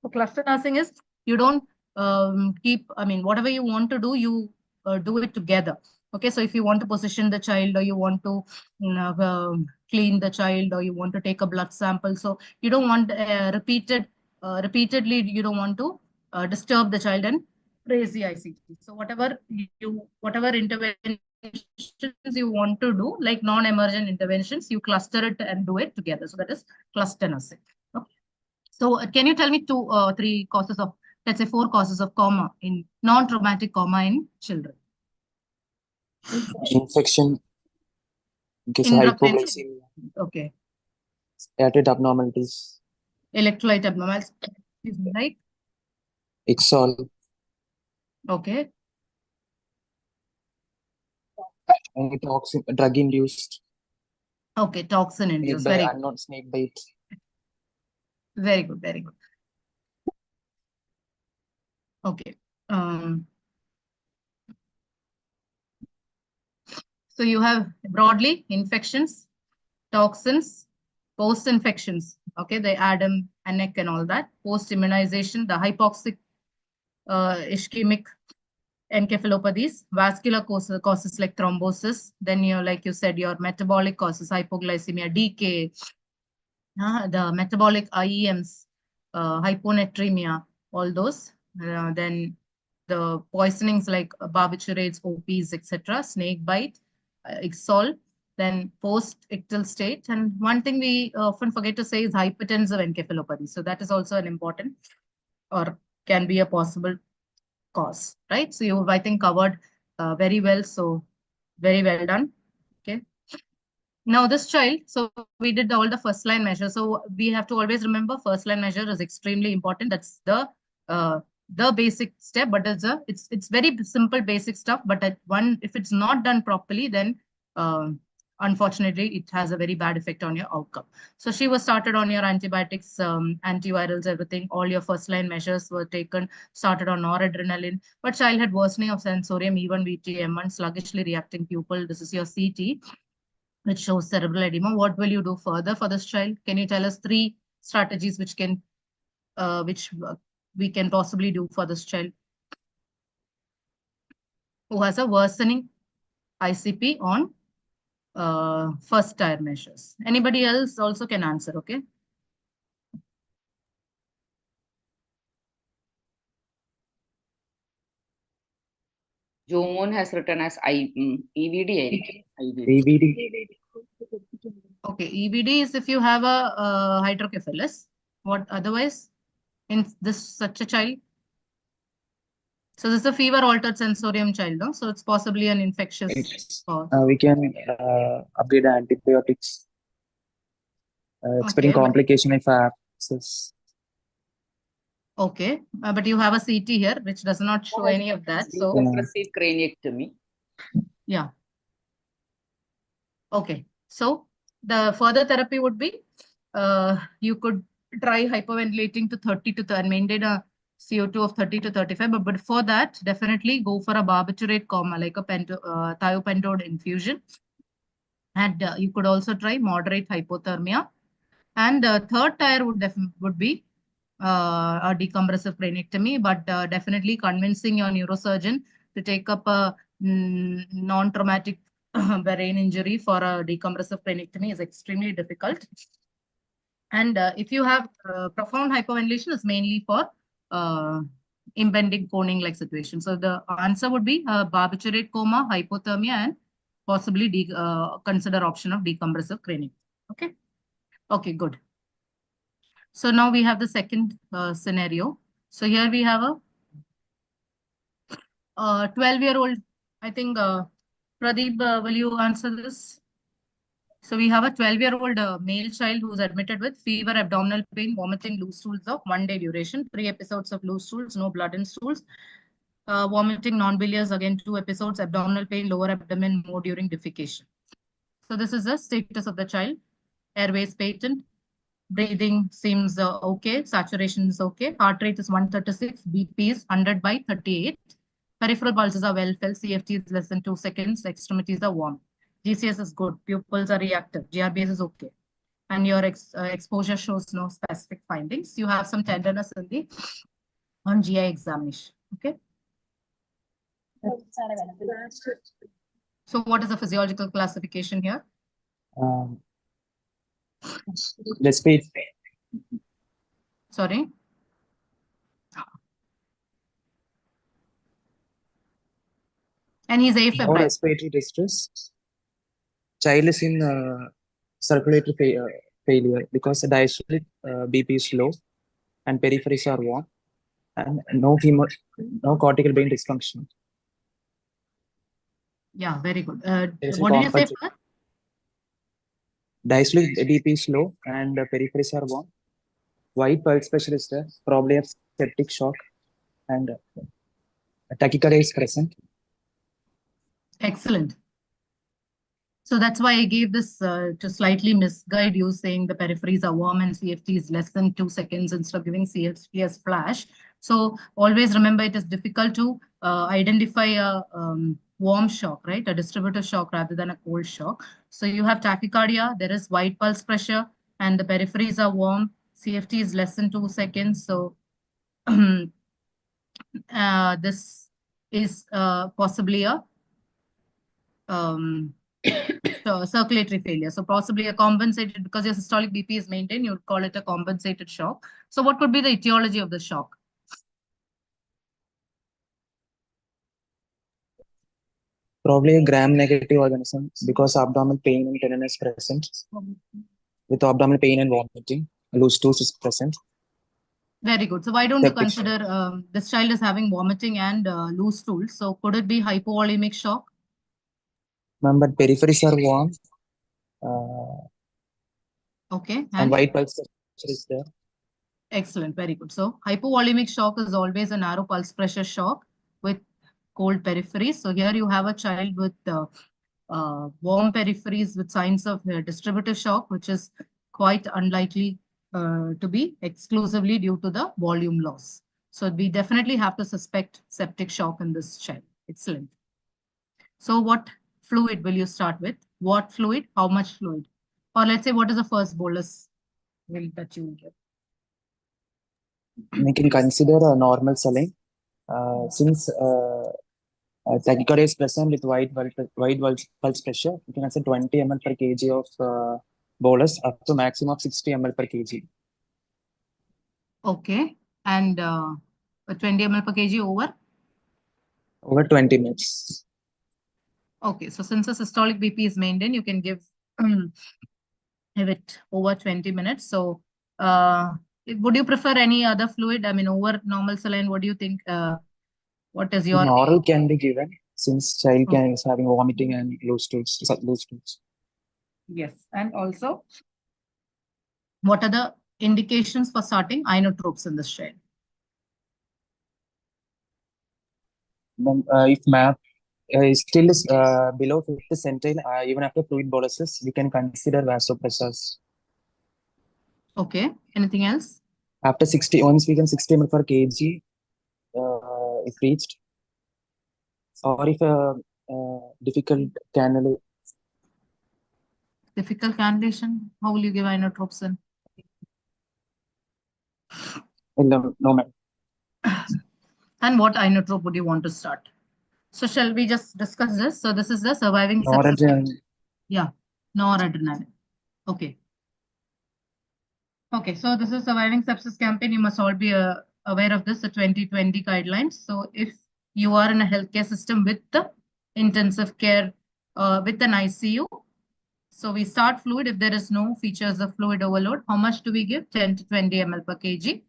S13: So cluster nursing is you don't whatever you want to do, you do it together. Okay, so if you want to position the child, or you want to clean the child, or you want to take a blood sample, so you don't want repeatedly, you don't want to disturb the child and raise the ICP. So whatever interventions you want to do, like non-emergent interventions, you cluster it and do it together. So that is cluster nursing. Okay. So can you tell me 2 or 3 causes of, let's say 4 causes of coma in non-traumatic coma in children?
S14: Infection, in case of hypoglycemia.
S13: Okay.
S14: Steroid abnormalities.
S13: Electrolyte abnormalities, right?
S14: Ixol.
S13: Okay.
S14: Any toxin, drug induced.
S13: Okay, toxin induced. Very good.
S14: Unknown snake bite.
S13: Very good, very good. Okay. So you have broadly infections, toxins, post-infections. Okay, the ADEM, ANEC and all that. Post-immunization, the hypoxic ischemic encephalopathies, vascular causes like thrombosis. Then like you said, your metabolic causes, hypoglycemia, decay, the metabolic IEMs, hyponatremia, all those. Then the poisonings like barbiturates, OPs, etc., snake bite, Ixol, then post-ictal state. And one thing we often forget to say is hypertensive encephalopathy. So that is also an important, or can be a possible cause, right? So you've, I think, covered very well. So very well done. Okay. Now this child, so we did all the first line measure. So we have to always remember first line measure is extremely important. That's the basic step, but it's very simple basic stuff. But if it's not done properly, then unfortunately it has a very bad effect on your outcome. So she was started on your antibiotics, antivirals, everything. All your first line measures were taken, started on noradrenaline, but child had worsening of sensorium, even VTM1, sluggishly reacting pupil. This is your CT, which shows cerebral edema. What will you do further for this child? Can you tell us 3 strategies which we can possibly do for this child who has a worsening ICP on first tier measures? Anybody else also can answer, okay?
S4: Jomon has written as EVD.
S14: EVD.
S13: Okay, EVD is if you have a hydrocephalus. What otherwise in such a child? So this is a fever altered sensorium child, no? So it's possibly an infectious cause.
S14: We can upgrade antibiotics. Expecting complication if abscess.
S13: Okay, but you have a CT here, which does not show any of that. So
S4: compressive craniectomy.
S13: Yeah. Okay, so the further therapy would be you could try hyperventilating to 30 to 30 and maintain a CO2 of 30 to 35. But before that, definitely go for a barbiturate coma, like a thiopentode infusion. And you could also try moderate hypothermia. And third tier would be a decompressive craniectomy, but definitely convincing your neurosurgeon to take up a non-traumatic brain injury for a decompressive craniectomy is extremely difficult. And if you have profound hyperventilation, it's mainly for impending coning-like situation. So the answer would be barbiturate coma, hypothermia, and possibly consider option of decompressive craniectomy. Okay. Okay, good. So now we have the second scenario. So here we have a 12-year-old. I think Pradeep, will you answer this? So we have a 12-year-old male child who's admitted with fever, abdominal pain, vomiting, loose stools of 1 day duration, 3 episodes of loose stools, no blood in stools, vomiting, non-bilious, again 2 episodes, abdominal pain, lower abdomen more during defecation. So this is the status of the child. Airways patent, breathing seems okay, saturation is okay, heart rate is 136, BP is 100/38, peripheral pulses are well felt, CFT is less than 2 seconds, extremities are warm. GCS is good, pupils are reactive, GRBS is okay. And your exposure shows no specific findings. You have some tenderness in the on GI examination. Okay. So what is the physiological classification here?
S14: Respiratory.
S13: Sorry. And he's
S14: No
S13: afebrile.
S14: respiratory distress. Child is in circulatory failure because the diastolic BP is low and peripheries are warm, and no cortical brain dysfunction.
S13: Yeah, very good.
S14: There is a
S13: What did you say?
S14: compulsory- Diastolic BP is low and the peripheries are warm. White pulse pressure is there, probably a septic shock, and tachycardia is present.
S13: Excellent. So that's why I gave this to slightly misguide you, saying the peripheries are warm and CFT is less than 2 seconds instead of giving CFT as flash. So always remember it is difficult to identify a warm shock, right? A distributor shock rather than a cold shock. So you have tachycardia, there is white pulse pressure, and the peripheries are warm. CFT is less than 2 seconds. So this is possibly a circulatory failure. So possibly a compensated, because your systolic BP is maintained, you would call it a compensated shock. So what could be the etiology of the shock?
S14: Probably a gram-negative organism because abdominal pain and tenderness present. With abdominal pain and vomiting, loose stools is present.
S13: Very good. So why don't you
S14: Septic shock.
S13: consider this child is having vomiting and loose stools? So could it be hypovolemic shock?
S14: But peripheries are warm.
S13: Okay.
S14: And white pulse pressure is there.
S13: Excellent. Very good. So hypovolemic shock is always a narrow pulse pressure shock with cold peripheries. So here you have a child with warm peripheries with signs of distributive shock, which is quite unlikely to be exclusively due to the volume loss. So we definitely have to suspect septic shock in this child. Excellent. So what fluid will you start with? What fluid? How much fluid? Or let's say, what is the first bolus that you will give?
S14: We can consider a normal saline since tachycardia is present with wide pulse pressure. You can consider 20 ml per kg of bolus up to maximum of 60 ml per kg.
S13: Okay. And 20 ml per kg over
S14: 20 minutes.
S13: Okay. So since the systolic BP is maintained, you can give it over 20 minutes. So would you prefer any other fluid? I mean, over normal saline, what do you think? What is your...
S14: Oral can be given since child is having vomiting and loose stools.
S13: Yes. And also, what are the indications for starting inotropes in this child?
S14: If MAP still is below 50 centile, even after fluid boluses, we can consider vasopressors.
S13: Okay. Anything else?
S14: After 60, once we can 60 ml per kg, if reached, or if difficult cannulation.
S13: Difficult cannulation, how will you give inotropes in?
S14: No, ma'am.
S13: And what inotrope would you want to start? So shall we just discuss this? So this is the surviving sepsis.
S14: Noradrenaline.
S13: Yeah, noradrenaline. Okay. Okay, so this is surviving sepsis campaign. You must all be aware of this, the 2020 guidelines. So if you are in a healthcare system with the intensive care, with an ICU, So we start fluid. If there is no features of fluid overload, how much do we give? 10 to 20 ml per kg.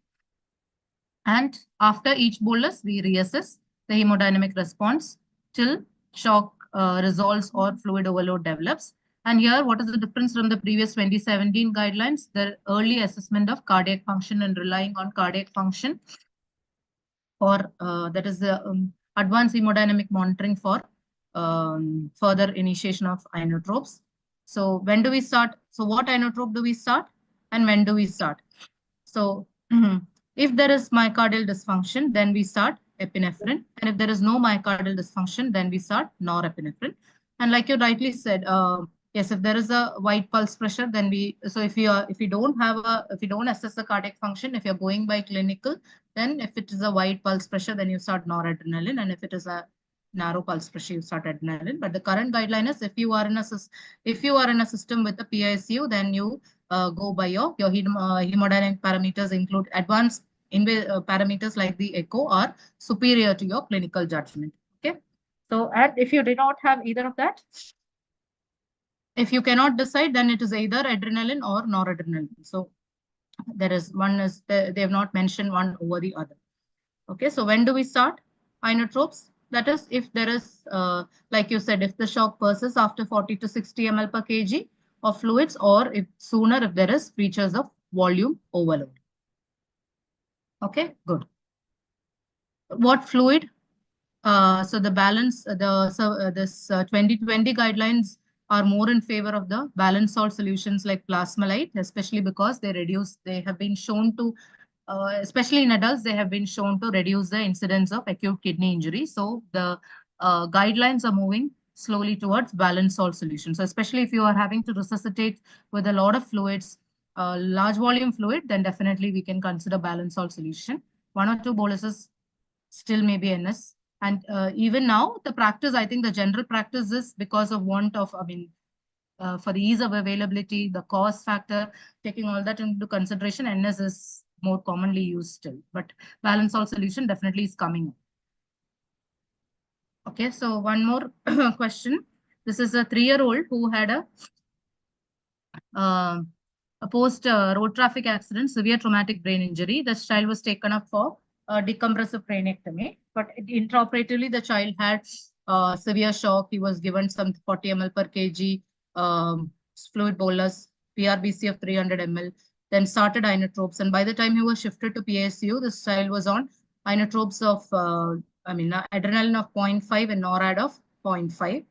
S13: And after each bolus, we reassess the hemodynamic response till shock resolves or fluid overload develops. And here, what is the difference from the previous 2017 guidelines? The early assessment of cardiac function and relying on cardiac function, or that is the advanced hemodynamic monitoring for further initiation of inotropes. So when do we start? So what inotrope do we start and when do we start? So if there is myocardial dysfunction, then we start epinephrine. And if there is no myocardial dysfunction, then we start norepinephrine. And like you rightly said, yes, if there is a wide pulse pressure, then if you don't assess the cardiac function, if you're going by clinical, then if it is a wide pulse pressure, then you start noradrenaline. And if it is a narrow pulse pressure, you start adrenaline. But the current guideline is if you are in a system with a PICU, then you go by your hemodynamic parameters include advanced parameters like the echo are superior to your clinical judgment. Okay. So, and if you did not have either of that, if you cannot decide, then it is either adrenaline or noradrenaline. So there is one is they have not mentioned one over the other. Okay. So when do we start inotropes? That is, if there is, like you said, if the shock persists after 40 to 60 ml per kg of fluids, or if sooner, if there is features of volume overload. Okay, good. What fluid? So the balance, this 2020 guidelines are more in favor of the balanced salt solutions like plasmalite, especially because they have been shown to, especially in adults, they have been shown to reduce the incidence of acute kidney injury. So the guidelines are moving slowly towards balanced salt solutions. So especially if you are having to resuscitate with a lot of fluids, large volume fluid, then definitely we can consider balanced salt solution. 1 or 2 boluses still may be NS. And even now, the practice, I think the general practice is because of want of, for the ease of availability, the cost factor, taking all that into consideration, NS is more commonly used still. But balanced salt solution definitely is coming. Okay, so one more question. This is a 3-year-old who had a post-road traffic accident, severe traumatic brain injury. This child was taken up for decompressive craniectomy, but intraoperatively, the child had severe shock. He was given some 40 ml per kg fluid bolus, PRBC of 300 ml, then started inotropes. And by the time he was shifted to PICU, this child was on inotropes of, adrenaline of 0.5 and NORAD of 0.5.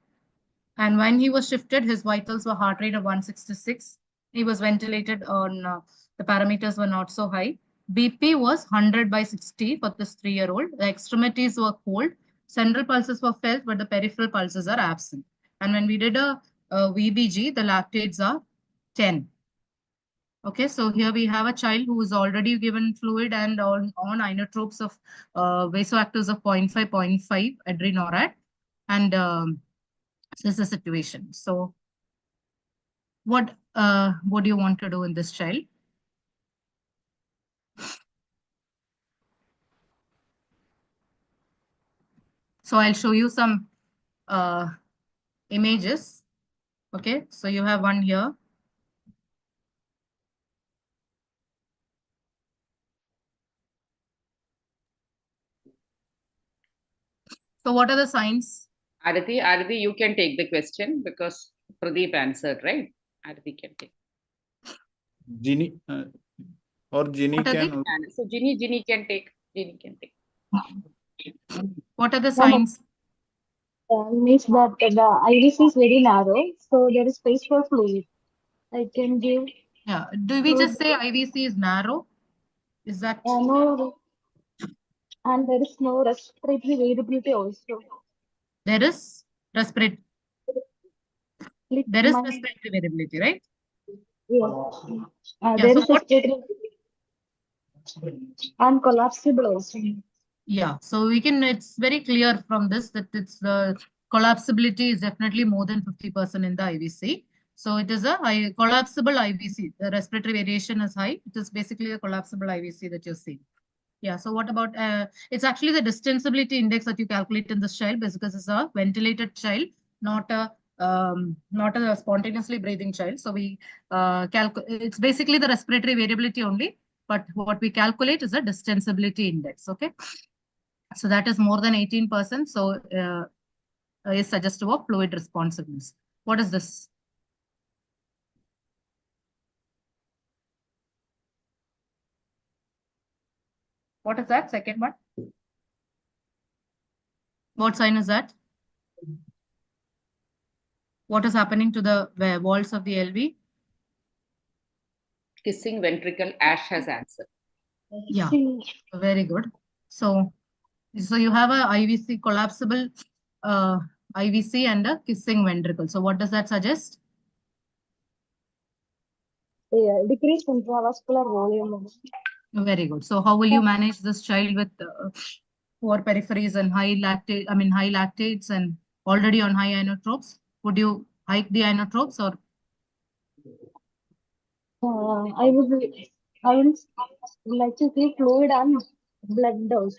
S13: And when he was shifted, his vitals were heart rate of 166. He was ventilated on, the parameters were not so high. BP was 100/60 for this 3-year-old. The extremities were cold. Central pulses were felt, but the peripheral pulses are absent. And when we did a VBG, the lactates are 10. Okay, so here we have a child who is already given fluid and on inotropes of vasoactives of 0.5, 0.5 adrenorad. And this is the situation. So what do you want to do in this child? So I'll show you some images. Okay, so you have one here. So what are the signs?
S4: Aditi, you can take the question because Pradeep answered, right? Aditi can take.
S6: Ginny or Ginny can.
S4: So Ginny can take.
S13: What are the signs?
S15: Means that the iris is very narrow, so there is space for fluid. I can give.
S13: Yeah. Do we just say IVC is narrow? Is that?
S15: No. And there is no respiratory variability also.
S13: There is respiratory. There is respiratory variability, right?
S15: Yeah. There is respiratory and collapsible also.
S13: Yeah. So we can. It's very clear from this that it's the collapsibility is definitely more than 50% in the IVC. So it is a collapsible IVC. The respiratory variation is high. It is basically a collapsible IVC that you're seeing. Yeah. So what about, it's actually the distensibility index that you calculate in this child because it's a ventilated child, not a not a spontaneously breathing child. So we it's basically the respiratory variability only, but what we calculate is a distensibility index. Okay, so that is more than 18%. So is suggestive of fluid responsiveness. What is this? What is that second one? What sign is that? What is happening to the walls of the LV?
S4: Kissing ventricle, Ash has answered.
S13: Yeah, very good. So you have a IVC collapsible IVC and a kissing ventricle. So what does that suggest?
S15: Yeah, decreased intravascular volume.
S13: Very good. So how will you manage this child with poor peripheries and high lactates and already on high inotropes? Would you hike the inotropes or?
S15: I would like to see fluid and blood dose.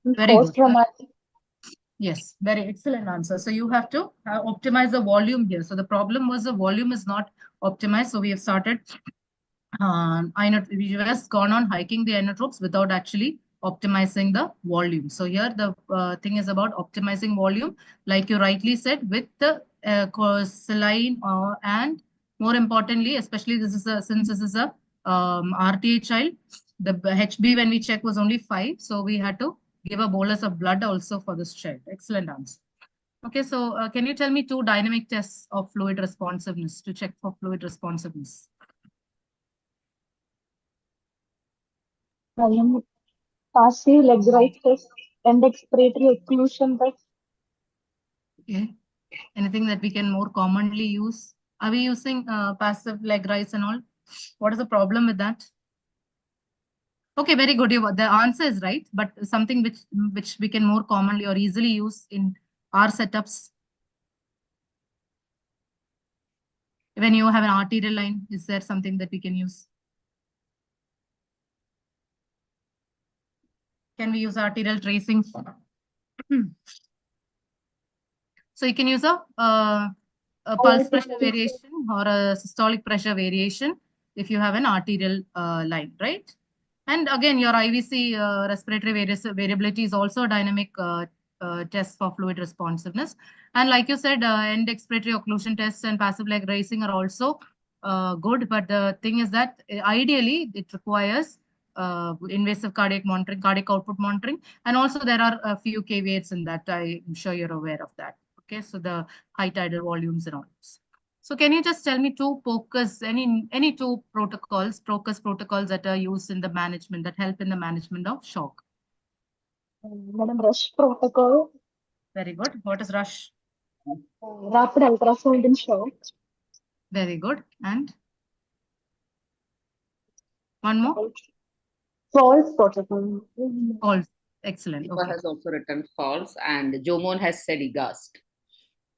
S13: Very good. Yes, very excellent answer. So you have to optimize the volume here. So the problem was the volume is not optimized. So we have started, we have just gone on hiking the inotropes without actually optimizing the volume. So here the thing is about optimizing volume, like you rightly said, with the saline and more importantly, especially since this is a RTA child, the HB when we check was only 5. So we had to give a bolus of blood also for this child. Excellent answer. Okay, so can you tell me 2 dynamic tests of fluid responsiveness to check for fluid responsiveness?
S15: Passive leg rise test and expiratory occlusion test.
S13: Okay. Anything that we can more commonly use? Are we using passive leg rise and all? What is the problem with that? Okay, very good. The answer is right, but something which we can more commonly or easily use in our setups. When you have an arterial line, is there something that we can use? Can we use arterial tracing? So you can use a pulse pressure variation or a systolic pressure variation if you have an arterial line, right? And again, your IVC respiratory variability is also a dynamic test for fluid responsiveness. And like you said, end expiratory occlusion tests and passive leg raising are also good. But the thing is that ideally it requires invasive cardiac monitoring, cardiac output monitoring. And also there are a few caveats in that. I'm sure you're aware of that. Okay, so the high tidal volumes and all this. So can you just tell me 2 POCUS, any 2 protocols, POCUS protocols that are used in the management, that help in the management of shock?
S15: Madam, rush protocol.
S13: Very good. What is rush?
S15: Rapid ultrasound in shock.
S13: Very good. And one more?
S15: False protocol.
S13: False. Excellent.
S4: Shilpa has also written false, and Jomon has said EGAST.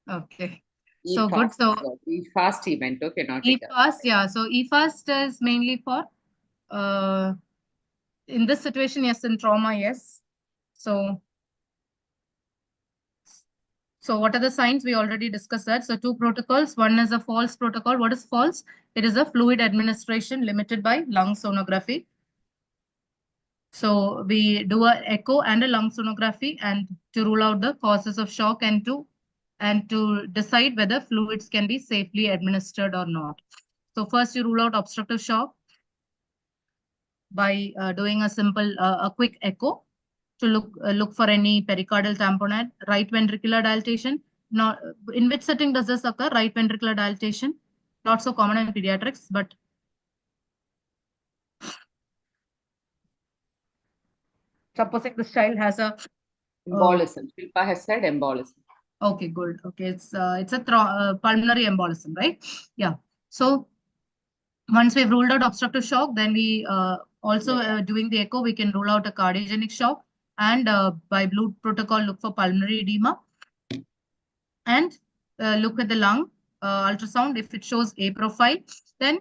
S13: Okay. So good. So
S4: EFAST event, okay, not
S13: EFAST, yeah. So EFAST is mainly for in this situation, yes, in trauma, yes. So what are the signs? We already discussed that. So 2 protocols. One is a false protocol. What is false? It is a fluid administration limited by lung sonography. So we do an echo and a lung sonography and to rule out the causes of shock and to decide whether fluids can be safely administered or not. So first you rule out obstructive shock by doing a simple, a quick echo to look for any pericardial tamponade, right ventricular dilatation. Not in which setting does this occur? Right ventricular dilatation, not so common in pediatrics, but supposing this child has a
S4: embolism. Shilpa has said embolism.
S13: Okay, good. Okay, it's a pulmonary embolism, right? Yeah. So once we've ruled out obstructive shock, then we also doing the echo, we can rule out a cardiogenic shock, and by Blue protocol look for pulmonary edema, and look at the lung ultrasound. If it shows A profile, then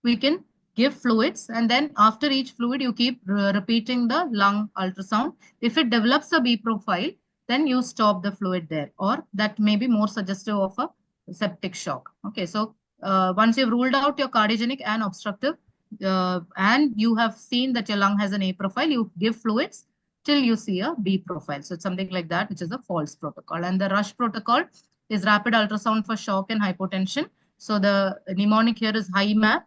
S13: we can give fluids, and then after each fluid you keep repeating the lung ultrasound. If it develops a B profile, then you stop the fluid there, or that may be more suggestive of a septic shock. Okay, so once you've ruled out your cardiogenic and obstructive, and you have seen that your lung has an A profile, you give fluids till you see a B profile. So it's something like that, which is a false protocol. And the rush protocol is rapid ultrasound for shock and hypotension. So the mnemonic here is HIMAP.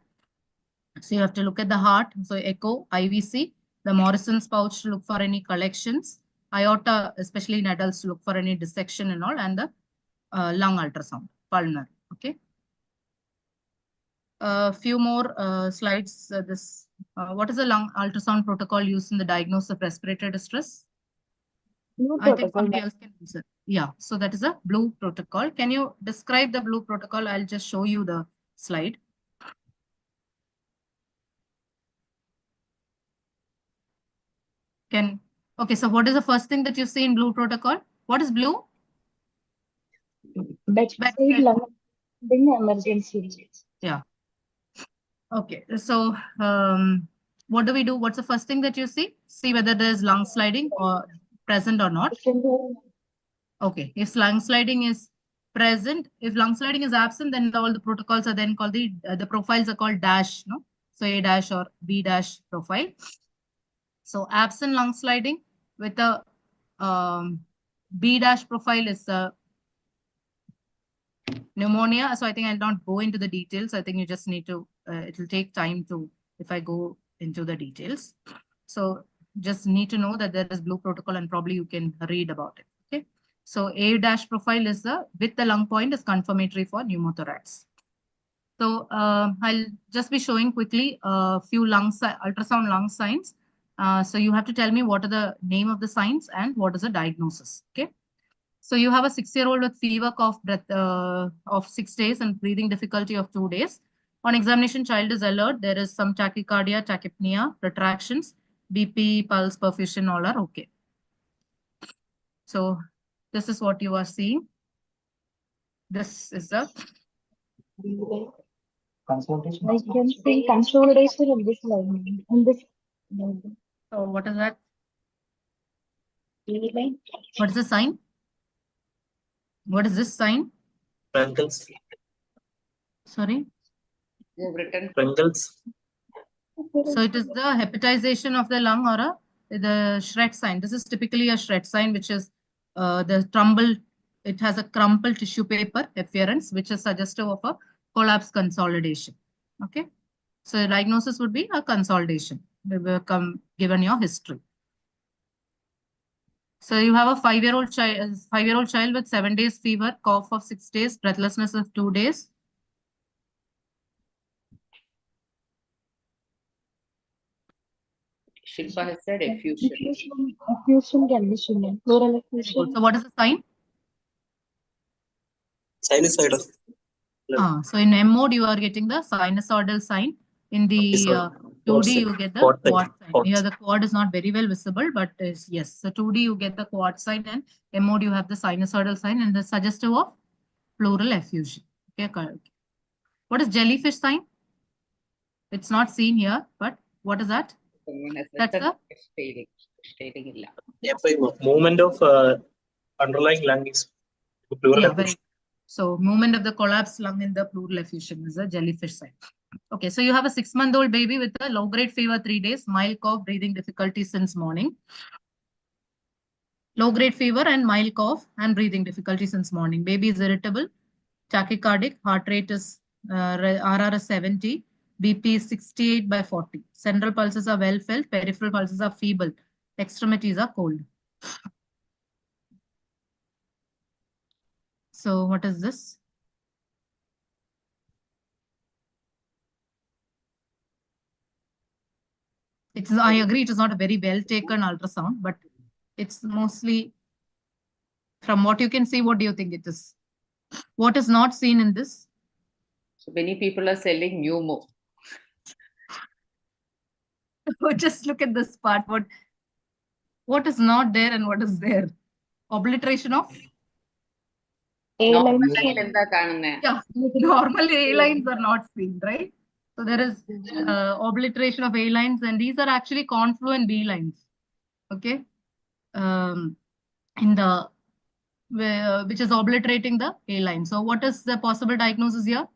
S13: So you have to look at the heart. So echo, IVC, the Morrison's pouch to look for any collections, aorta, especially in adults, to look for any dissection and all, and the lung ultrasound, pulmonary. Okay. A few more slides. What is the lung ultrasound protocol used in the diagnosis of respiratory distress? I think somebody else can answer. Yeah, so that is a blue protocol. Can you describe the blue protocol? I'll just show you the slide. Okay, so what is the first thing that you see in blue protocol? What is blue?
S15: Bedside lung emergency.
S13: Yeah. Okay, so what do we do? What's the first thing that you see? See whether there's lung sliding or present or not. Okay, if lung sliding is present, if lung sliding is absent, then all the protocols are then called the profiles are called dash, no? So A dash or B dash profile. So absent lung sliding with a B dash profile is pneumonia. So I think I'll not go into the details. I think you just need to, it will take time to, if I go into the details. So just need to know that there is blue protocol and probably you can read about it. Okay. So A dash profile is with the lung point is confirmatory for pneumothorax. So I'll just be showing quickly a few ultrasound lung signs. So you have to tell me what are the name of the signs and what is the diagnosis. Okay. So you have a 6-year-old with fever, cough, breath of 6 days and breathing difficulty of 2 days. On examination, child is alert. There is some tachycardia, tachypnea, retractions, BP, pulse, perfusion, all are okay. So this is what you are seeing. This is the
S15: consolidation. I can see consolidation in this line. In this.
S13: So what is that? What is the sign? What is this sign?
S10: Frankels.
S13: Sorry?
S4: You have written
S10: Frankels.
S13: So it is the hepatization of the lung or the shred sign. This is typically a shred sign, which is the crumble. It has a crumpled tissue paper appearance, which is suggestive of a collapse consolidation. Okay. So the diagnosis would be a consolidation. They will come given your history. So you have a 5-year-old child with 7 days fever, cough of 6 days, breathlessness of 2 days.
S4: Shilpa has said effusion.
S15: Effusion condition. Pleural effusion.
S13: So what is the sign?
S10: Sinusoidal.
S13: So in M mode, you are getting the sinusoidal sign. In the 2D, you get the quad sign. Here, the quad is not very well visible, but is yes. So 2D, you get the quad sign, and M mode, you have the sinusoidal sign and the suggestive of pleural effusion. Okay. What is jellyfish sign? It's not seen here, but what is that? That's the
S10: movement of underlying lung is pleural effusion.
S13: So movement of the collapsed lung in the pleural effusion is a jellyfish sign. Okay, so you have a 6-month-old baby with a low-grade fever 3 days, mild cough, breathing difficulty since morning. Low-grade fever and mild cough and breathing difficulty since morning. Baby is irritable, tachycardic, heart rate is RR is 70, BP is 68/40. Central pulses are well felt, peripheral pulses are feeble, extremities are cold. So what is this? I agree, it is not a very well taken ultrasound, but it's mostly from what you can see. What do you think it is? What is not seen in this?
S4: So many people are selling pneumo.
S13: Just look at this part. What is not there and what is there? Obliteration of?
S4: Normally
S13: A lines are not seen, right? So there is obliteration of A lines, and these are actually confluent B lines. Okay. in the which is obliterating the A line. So what is the possible diagnosis here?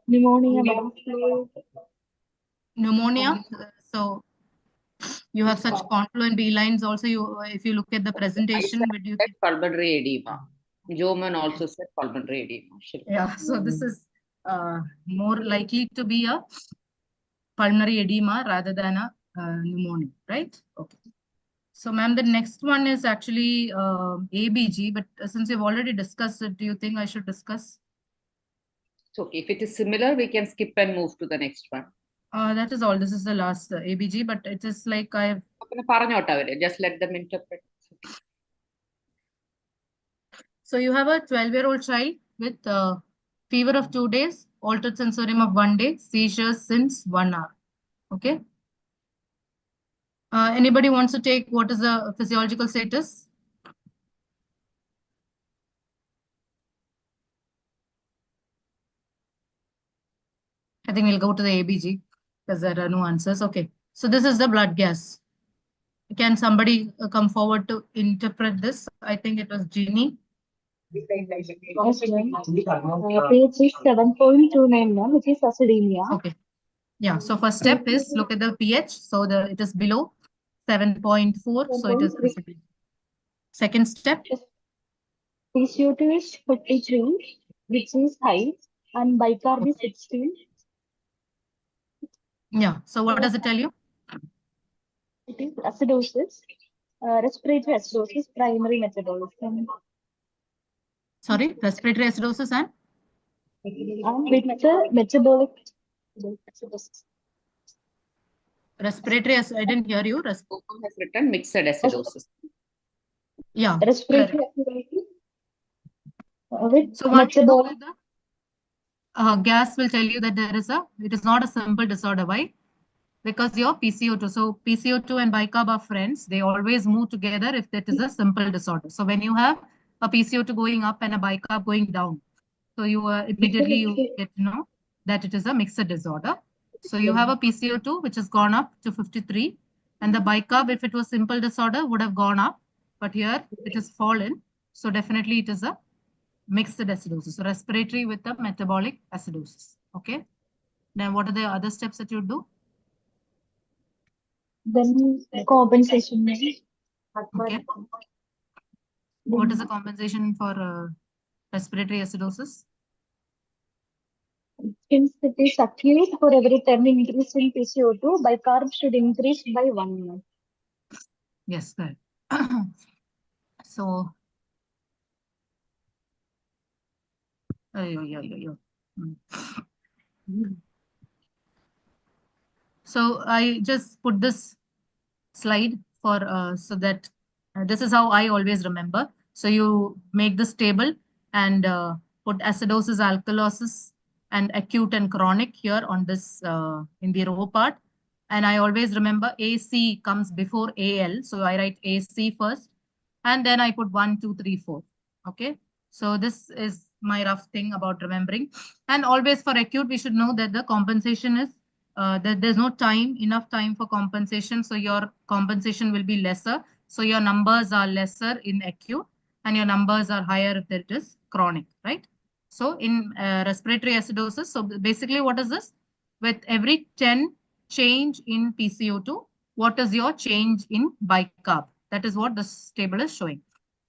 S15: Pneumonia.
S13: Pneumonia. So you have such confluent B lines. Also, if you look at the presentation, would you
S4: said pulmonary edema. Joman also said pulmonary edema.
S13: Yeah, so this is more likely to be a pulmonary edema rather than a pneumonia, right? Okay. So, ma'am, the next one is actually ABG, but since you've already discussed it, do you think I should discuss?
S4: It's okay. If it is similar, we can skip and move to the next one.
S13: That is all. This is the last ABG, but it is like I've...
S4: Just let them interpret.
S13: So you have a 12-year-old child with fever of 2 days, altered sensorium of 1 day, seizures since 1 hour. Okay. Anybody wants to take what is the physiological status? I think we'll go to the ABG because there are no answers. Okay. So this is the blood gas. Can somebody come forward to interpret this? I think it was Ginny.
S15: pH is 7.29, which is acidemia.
S13: Okay. Yeah. So first step is look at the pH. So it is below 7.4. So it is acidemia. Second step.
S15: PCO2 is 53, which is high, and bicarb is 16.
S13: Yeah. So what does it tell you?
S15: It is acidosis, respiratory acidosis, primary metabolism.
S13: Sorry, respiratory acidosis and?
S15: With metabolic acidosis.
S13: Respiratory, I didn't hear you.
S4: Has written mixed acidosis.
S13: Yeah.
S15: Respiratory acidosis. With
S13: so what
S15: metabolic.
S13: Gas will tell you that it is not a simple disorder. Why? Because your PCO2. So PCO2 and bicarb are friends. They always move together if that is a simple disorder. So when you have a PCO2 going up and a bicarb going down, so you immediately you get to know that it is a mixed disorder. So you have a PCO2 which has gone up to 53, and the bicarb, if it was simple disorder, would have gone up, but here it has fallen. So definitely it is a mixed acidosis, so respiratory with the metabolic acidosis. Okay. Then what are the other steps that you do?
S15: Then compensation.
S13: Okay. What is the compensation for respiratory acidosis?
S15: Since it is acute, for every 10 increase in PCO2, bicarb should increase by 1.
S13: Yes, correct. So, so I just put this slide for so that this is how I always remember. So you make this table and put acidosis, alkalosis, and acute and chronic here on this in the row part. And I always remember AC comes before AL. So I write AC first, and then I put 1, 2, 3, 4. Okay. So this is my rough thing about remembering. And always for acute, we should know that the compensation is that there's no enough time for compensation. So your compensation will be lesser. So your numbers are lesser in acute and your numbers are higher if it is chronic, right? So in respiratory acidosis, so basically what is this? With every 10 change in PCO2, what is your change in bicarb? That is what this table is showing.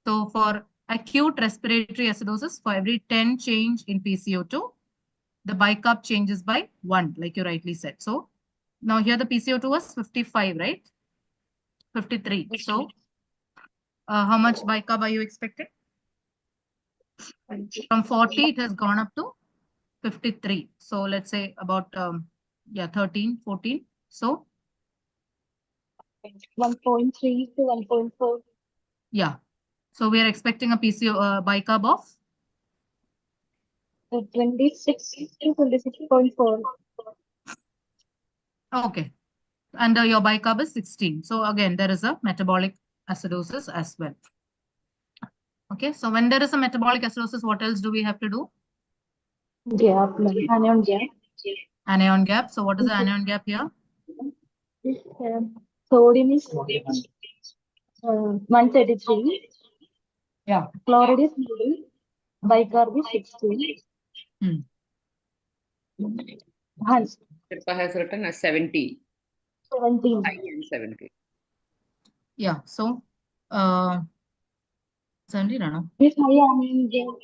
S13: So for acute respiratory acidosis, for every 10 change in PCO2, the bicarb changes by 1, like you rightly said. So now here the PCO2 was 55, right? 53. So how much bicarb are you expecting? From 40, it has gone up to 53. So let's say about 13, 14. So
S15: 1.3 to 1.4.
S13: Yeah. So we are expecting a bicarb of
S15: 26 to 26.4.
S13: Okay. And your bicarb is 16. So again, there is a metabolic acidosis as well. Okay. So when there is a metabolic acidosis, what else do we have to do?
S15: Gap, anion gap.
S13: Anion gap. So what is the anion gap here?
S15: Sodium is 133.
S13: Yeah.
S15: Chloride is 3. Bicarb is 16. Hans.
S4: Shilpa has written as 17.
S15: 17.
S4: I and 17.
S13: Yeah. So, 17 ആണോ?
S15: This high anion gap.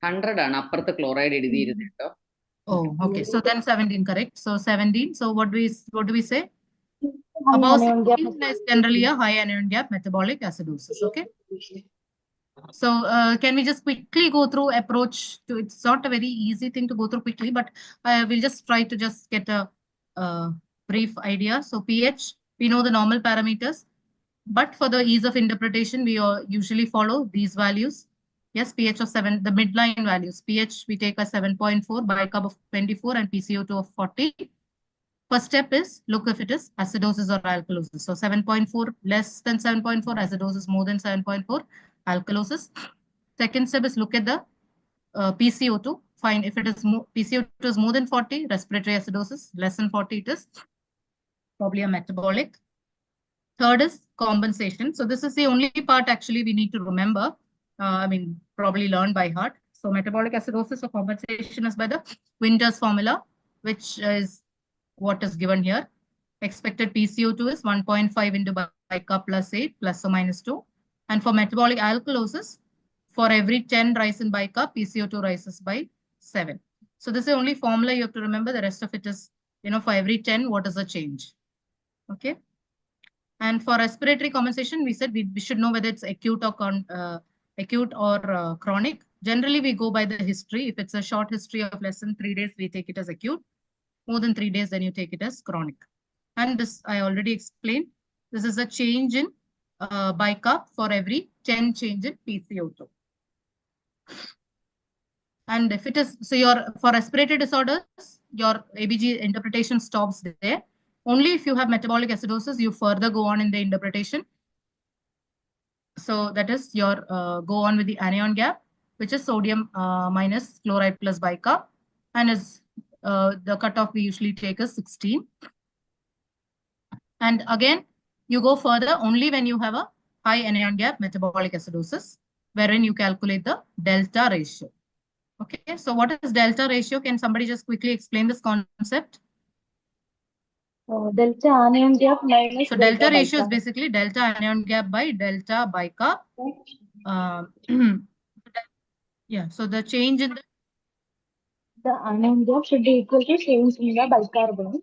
S4: 100 ആണ് അപ്പുറത്ത് chloride എഴുതിയിരുന്നത് കേട്ടോ.
S13: Oh, okay. So then 17, correct. So 17. So what do we say?
S15: High
S13: Above
S15: anion gap
S13: 16 is generally a high anion gap metabolic acidosis. Okay. So can we just quickly go through approach to, it's not a very easy thing to go through quickly, but we'll just try to just get a brief idea. So pH, we know the normal parameters, but for the ease of interpretation, we usually follow these values. Yes, pH of 7, the midline values. pH we take as 7.4, bicarb of 24 and PCO2 of 40. First step is look if it is acidosis or alkalosis. So 7.4 less than 7.4, acidosis more than 7.4, alkalosis. Second step is look at the PCO2. Find if it is PCO2 is more than 40, respiratory acidosis. Less than 40, it is probably a metabolic. Third is compensation. So this is the only part actually we need to remember. I mean, probably learn by heart. So metabolic acidosis or compensation is by the Winter's formula, which is what is given here. Expected PCO2 is 1.5 into bicarb plus 8 plus or minus 2. And for metabolic alkalosis, for every 10 rise in bicarb, PCO2 rises by 7. So this is the only formula you have to remember. The rest of it is, for every 10, what is the change? Okay. And for respiratory compensation, we said we should know whether it's acute or chronic. Generally, we go by the history. If it's a short history of less than 3 days, we take it as acute. More than 3 days, then you take it as chronic. And this I already explained. This is a change in bicarb for every 10 change in PCO2. And if it is, so for respiratory disorders, your ABG interpretation stops there. Only if you have metabolic acidosis, you further go on in the interpretation. So that is your go on with the anion gap, which is sodium minus chloride plus bicarb, and is the cutoff we usually take is 16. And again, you go further only when you have a high anion gap metabolic acidosis, wherein you calculate the delta ratio. Okay, so what is delta ratio? Can somebody just quickly explain this concept?
S15: Delta anion gap minus
S13: so delta ratio is basically delta anion gap by delta bicarb. Yeah, so the change in
S15: the anion gap should be equal to change in the bicarb.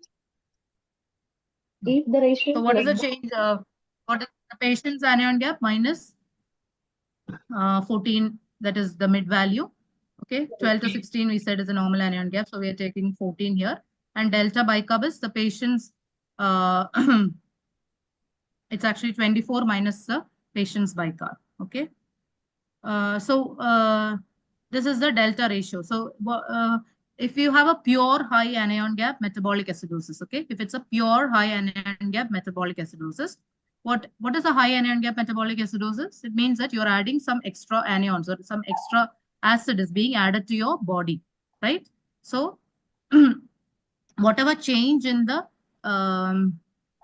S15: If the ratio
S13: so what is the change? What is the patient's anion gap minus 14, that is the mid value. Okay, 12 to 16 we said is a normal anion gap, so we are taking 14 here. And delta bicarb is the patient's it's actually 24 minus the patient's bicarb. Okay, this is the delta ratio. So if you have a pure high anion gap metabolic acidosis, okay, if it's a pure high anion gap metabolic acidosis, what is a high anion gap metabolic acidosis? It means that you're adding some extra anions or some extra acid is being added to your body, right? So whatever change in the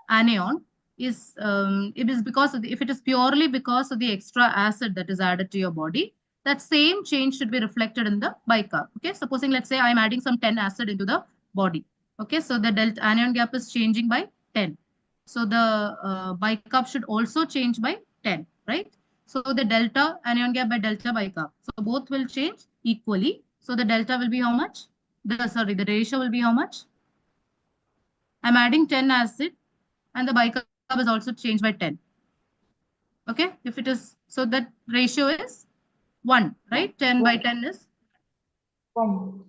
S13: anion is it is because of if it is purely because of the extra acid that is added to your body, that same change should be reflected in the bicarb. Okay, supposing let's say I'm adding some 10 acid into the body. Okay, so the delta anion gap is changing by 10. So the bicarb should also change by 10, right? So the delta anion gap by delta bicarb. So both will change equally. So the delta will be how much? The ratio will be how much? I'm adding 10 acid and the bicarb is also changed by 10. Okay, if it is, so that ratio is 1, right? 10 by 10 is
S15: 1.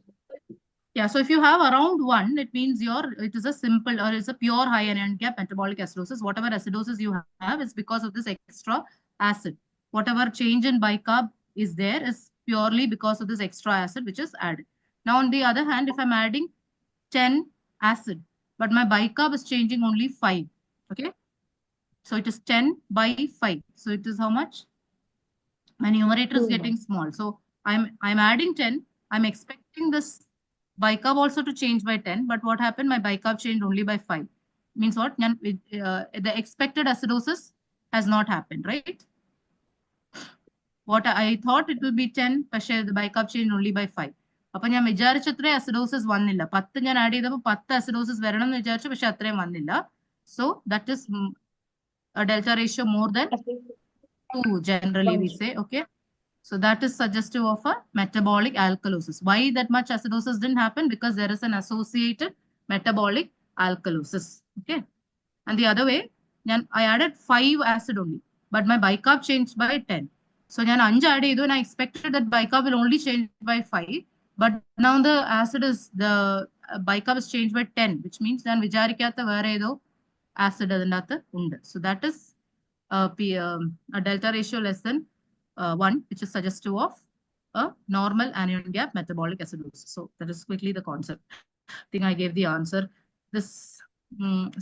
S13: Yeah, so if you have around 1, it means it is a simple or it's a pure high anion gap metabolic acidosis. Whatever acidosis you have is because of this extra acid. Whatever change in bicarb is there is purely because of this extra acid which is added. Now, on the other hand, if I'm adding 10 acid, but my bicarb is changing only 5, okay? So it is 10 by 5. So it is how much? My numerator is getting small. So I'm adding 10. I'm expecting this bicarb also to change by 10. But what happened? My bicarb changed only by 5. Means what? The expected acidosis has not happened, right? What I thought it will be 10, but the bicarb changed only by 5. അപ്പോൾ ഞാൻ വിചാരിച്ചത്രേ acidosis വന്നില്ല. 10 ഞാൻ add ചെയ്തപ്പോൾ 10 acidosis വരണം എന്ന് വിചാരിച്ചു, പക്ഷെ അത്രയും വന്നില്ല. So that is a delta ratio more than 2 generally we say, okay? So that is suggestive of a metabolic alkalosis. Why that much acidosis didn't happen? Because there is an associated metabolic alkalosis, okay? And the other way, I added 5 acid only, but my bicarb changed by 10. So I added and I expected that bicarb will only change by 5, but now the acid is, the bicarb is changed by 10, which means then vijarikatha vere edo acid adanathu undu. So that is a delta ratio less than 1, which is suggestive of a normal anion gap metabolic acidosis. So that is quickly the concept. I think I gave the answer. This.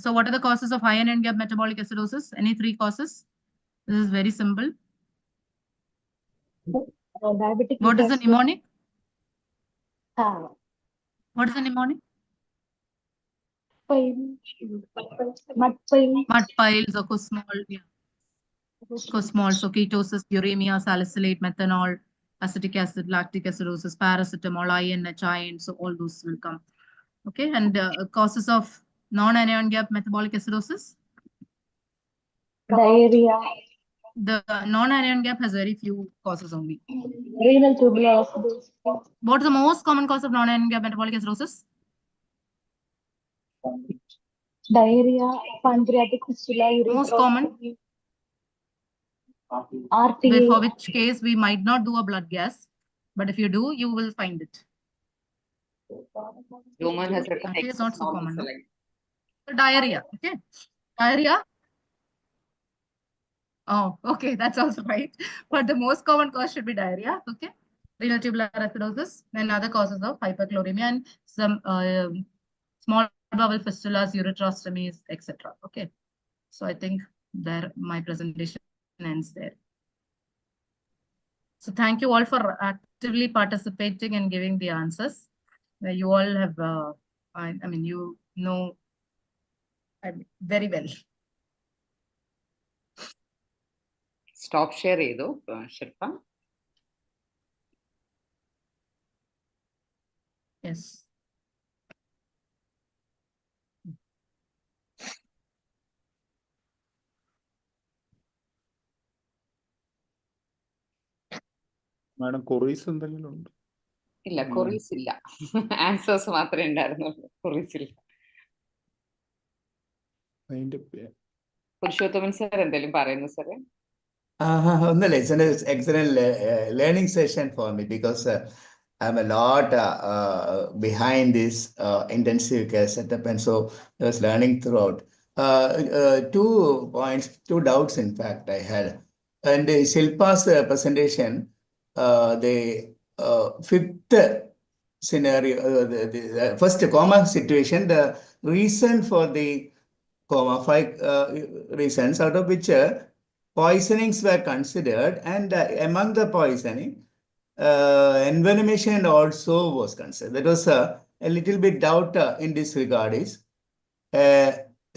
S13: So what are the causes of high anion gap metabolic acidosis? Any 3 causes? This is very simple.
S15: Diabetic.
S13: What is the mnemonic? What is the mnemonic? Mud piles or cosmol. Yeah. Cosmol. So ketosis, uremia, salicylate, methanol, acetic acid, lactic acidosis, paracetamol, INH, iron. So all those will come. Okay. And causes of non-anion gap metabolic acidosis?
S15: Diarrhea.
S13: The non-anion gap has very few causes only.
S15: Renal tubular acidosis.
S13: What is the most common cause of non-anion gap metabolic acidosis?
S15: Diarrhea, pancreatic fistula,
S13: Most common?
S15: RTA.
S13: For which case we might not do a blood gas, but if you do, you will find it.
S4: Roman has
S13: Actually, it's not so common. No? So diarrhea, okay? Diarrhea. Oh, okay, that's also right. But the most common cause should be diarrhea, okay? Renal tubular acidosis, and other causes of hyperchloremia and some small bowel fistulas, ureterostomies, etc. Okay, so I think there my presentation ends there. So thank you all for actively participating and giving the answers. You all have, I mean, you know very well.
S4: Stop share edo, Shilpa.
S13: Yes.
S6: Madam, queries എന്തെങ്കിലും ഉണ്ടോ?
S4: ഇല്ല, queries ഇല്ല. Answers മാത്രമേ ഉണ്ടായിരുന്നുള്ളൂ. Queries ഇല്ല. Purushothaman sir എന്തെങ്കിലും പറയുന്നു സാറേ?
S16: It's an excellent learning session for me because I'm a lot behind this intensive care setup, and so I was learning throughout. 2 points, 2 doubts, in fact, I had. And Shilpa's presentation, the 5th scenario, the first coma situation, the reason for the coma, 5 reasons, out of which poisonings were considered, and among the poisoning, envenomation also was considered. That was a little bit doubt in this regard is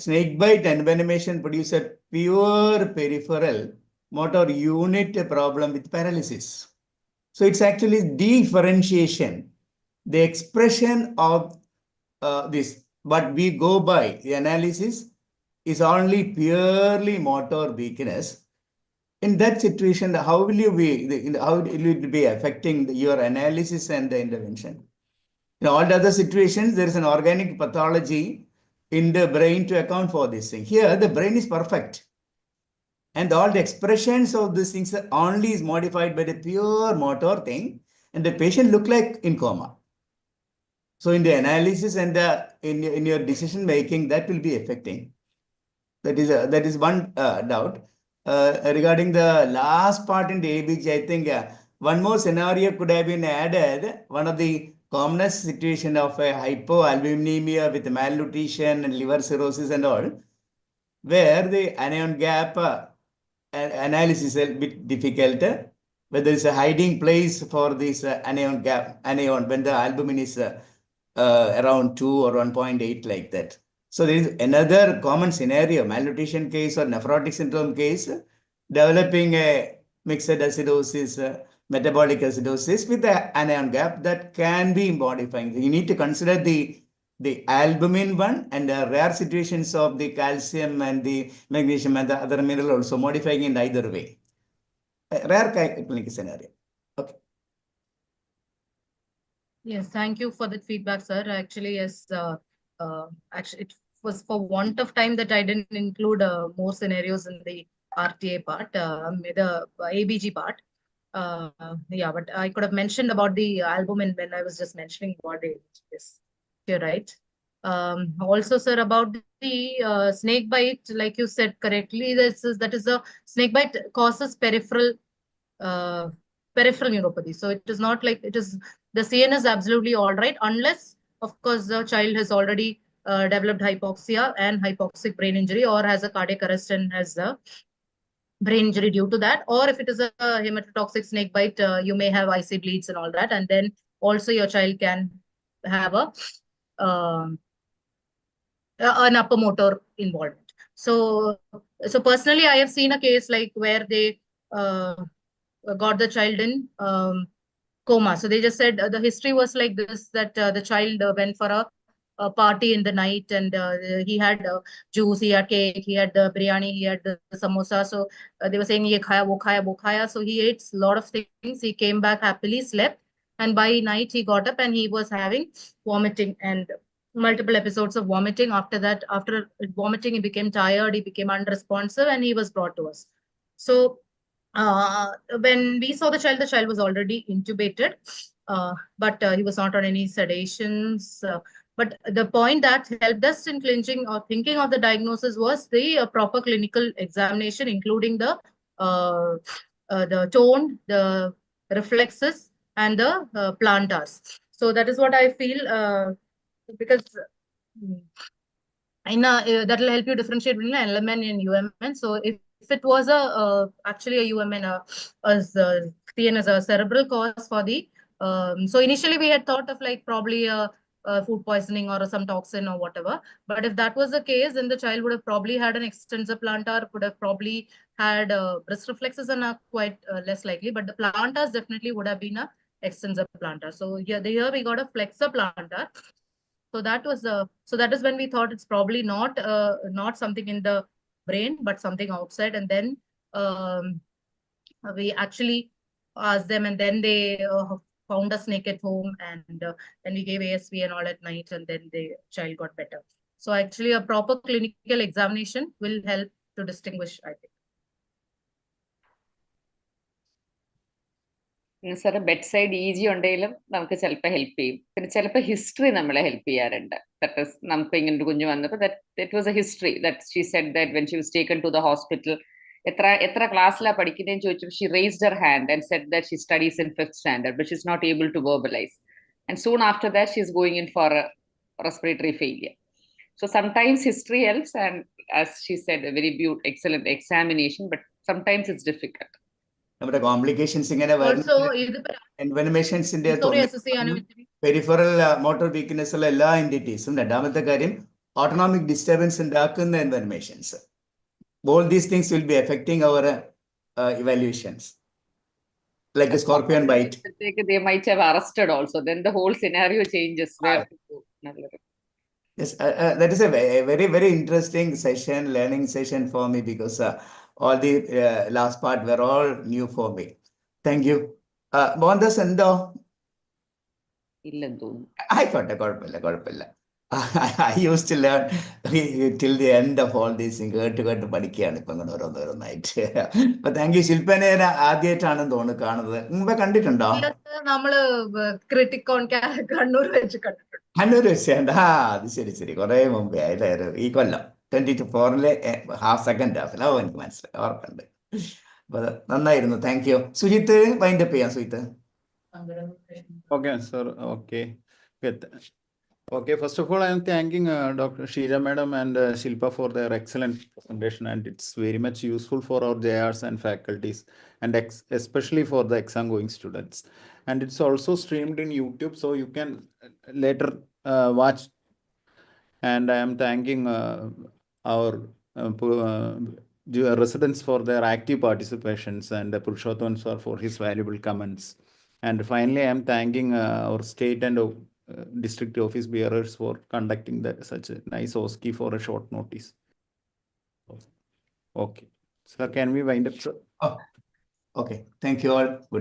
S16: snake bite envenomation produce a pure peripheral motor unit problem with paralysis. So it's actually differentiation, the expression of this. But we go by the analysis is only purely motor weakness. In that situation, how will it be affecting your analysis and the intervention? In all the other situations, there is an organic pathology in the brain to account for this thing. Here, the brain is perfect. And all the expressions of these things only is modified by the pure motor thing. And the patient look like in coma. So in the analysis and in your decision making, that will be affecting. That is one doubt. Regarding the last part in the ABG, I think one more scenario could have been added. One of the commonest situation of hypoalbuminemia with malnutrition and liver cirrhosis and all, where the anion gap analysis is a bit difficult. Where there is a hiding place for this anion gap, when the albumin is around 2 or 1.8 like that. So there is another common scenario, malnutrition case or nephrotic syndrome case, developing a mixed acidosis, metabolic acidosis with an anion gap that can be modifying. You need to consider the albumin one and the rare situations of the calcium and the magnesium and the other mineral also modifying in either way. A rare clinical scenario. Okay.
S13: Yes, thank you for that feedback, sir. Actually, yes, actually, it was for want of time that I didn't include more scenarios in the RTA part, the ABG part. Yeah, but I could have mentioned about the albumin when I was just mentioning about it. Yes, you're right. Also, sir, about the snake bite, like you said correctly, that is a snake bite causes peripheral neuropathy. So it is not like it is the CN is absolutely all right unless, of course, the child has already developed hypoxia and hypoxic brain injury or has a cardiac arrest and has a brain injury due to that. Or if it is a hematotoxic snake bite, you may have IC bleeds and all that. And then also your child can have an upper motor involvement. So personally, I have seen a case like where they got the child in coma. So they just said the history was like this, that the child went for a party in the night and he had juice, he had cake, he had the biryani, he had the samosa. So they were saying, ye khaya, wo khaya, wo khaya. So he ate a lot of things. He came back happily, slept. And by night he got up and he was having vomiting and multiple episodes of vomiting. After that, after vomiting, he became tired, he became unresponsive, and he was brought to us. So when we saw the child was already intubated, but he was not on any sedations. But the point that helped us in clinching or thinking of the diagnosis was the proper clinical examination, including the tone, the reflexes, and the plantars. So that is what I feel, because that will help you differentiate between LMN and UMN. So if it was actually a UMN, CN as a cerebral cause for the, so initially we had thought of like probably a food poisoning or some toxin or whatever. But if that was the case, then the child would have probably had an extensor plantar, could have probably had wrist reflexes and are quite less likely. But the plantars definitely would have been a extensor plantar. So here we got a flexor plantar. So that was so that is when we thought it's probably not something in the brain, but something outside. And then we actually asked them, and then they found a snake at home, and then we gave ASV and all at night, and then the child got better. So actually, a proper clinical examination will help to distinguish, I think.
S4: Sir bed side EG ഉണ്ടെങ്കിലും നമുക്ക് ചിലപ്പോൾ help ചെയ്യും. പിന്നെ ചിലപ്പോൾ history നമ്മളെ help ചെയ്യാറുണ്ട്. That is നമുക്ക് ഇങ്ങനെ ഒരു കുഞ്ഞ് വന്നപ്പോൾ that was a history that she said that when she was taken to the hospital എത്ര ക്ലാസ്സിലാണ് പഠിക്കുന്നതെന്ന് ചോദിച്ചപ്പോൾ she raised her hand and said that she studies in 5th standard but she's not able to verbalize, and soon after that she's going in for a respiratory failure. So sometimes history helps, and as she said, a very excellent examination, but sometimes it's difficult.
S16: നമ്മുടെ complications ഇങ്ങനെ എൻവെനമേഷൻസിന്റെ peripheral motor weakness ഉള്ള എല്ലാ എൻറ്റിറ്റീസും. രണ്ടാമത്തെ കാര്യം autonomic disturbance ഉണ്ടാക്കുന്ന എൻവെനമേഷൻസ്. All these things will be affecting our evaluations, like a scorpion bite.
S4: They might have arrested also, then the whole scenario changes.
S16: Yes, that is a very, very interesting session, learning session for me, because all the last part were all new for me. Thank you. Mohandas എന്തോ ആയിക്കോട്ടെ, കുഴപ്പമില്ല. I used to learn till the end of all these things. കേട്ട് പഠിക്കുകയാണ് ഇപ്പൊ ഇങ്ങനെ ഓരോന്നായിട്ട്. അപ്പൊ thank you. ശില്പനെ ആദ്യമായിട്ടാണെന്ന് തോന്നുന്നു കാണുന്നത്. മുമ്പേ കണ്ടിട്ടുണ്ടോ?
S13: നമ്മള് കണ്ണൂർ
S16: വെച്ചാണ്ട്. അത് ശരി കുറെ മുമ്പേ ആയിട്ടായിരുന്നു. ഈ കൊല്ലം 2024 ഹാഫ് സെക്കൻഡ് ഹാഫിൽ. എനിക്ക് മനസ്സിലായി, ഓർക്കുന്നുണ്ട്. അപ്പൊ നന്നായിരുന്നു. Thank you. സുജിത്ത് വൈൻഡപ്പ് ചെയ്യാം. Sujith.
S6: Okay, sir. Okay. Good. Okay, first of all, I am thanking Dr. Sheeja Madam and Shilpa for their excellent presentation, and it's very much useful for our JRs and faculties, and especially for the exam going students. And it's also streamed in YouTube, so you can later watch And I am thanking our residents for their active participations and Purushottam sir for his valuable comments. And finally, I am thanking our state and district office bearers for conducting such a nice OSCE for a short notice. Okay. So can we wind up, sir?
S16: Oh, okay. Thank you all. Good.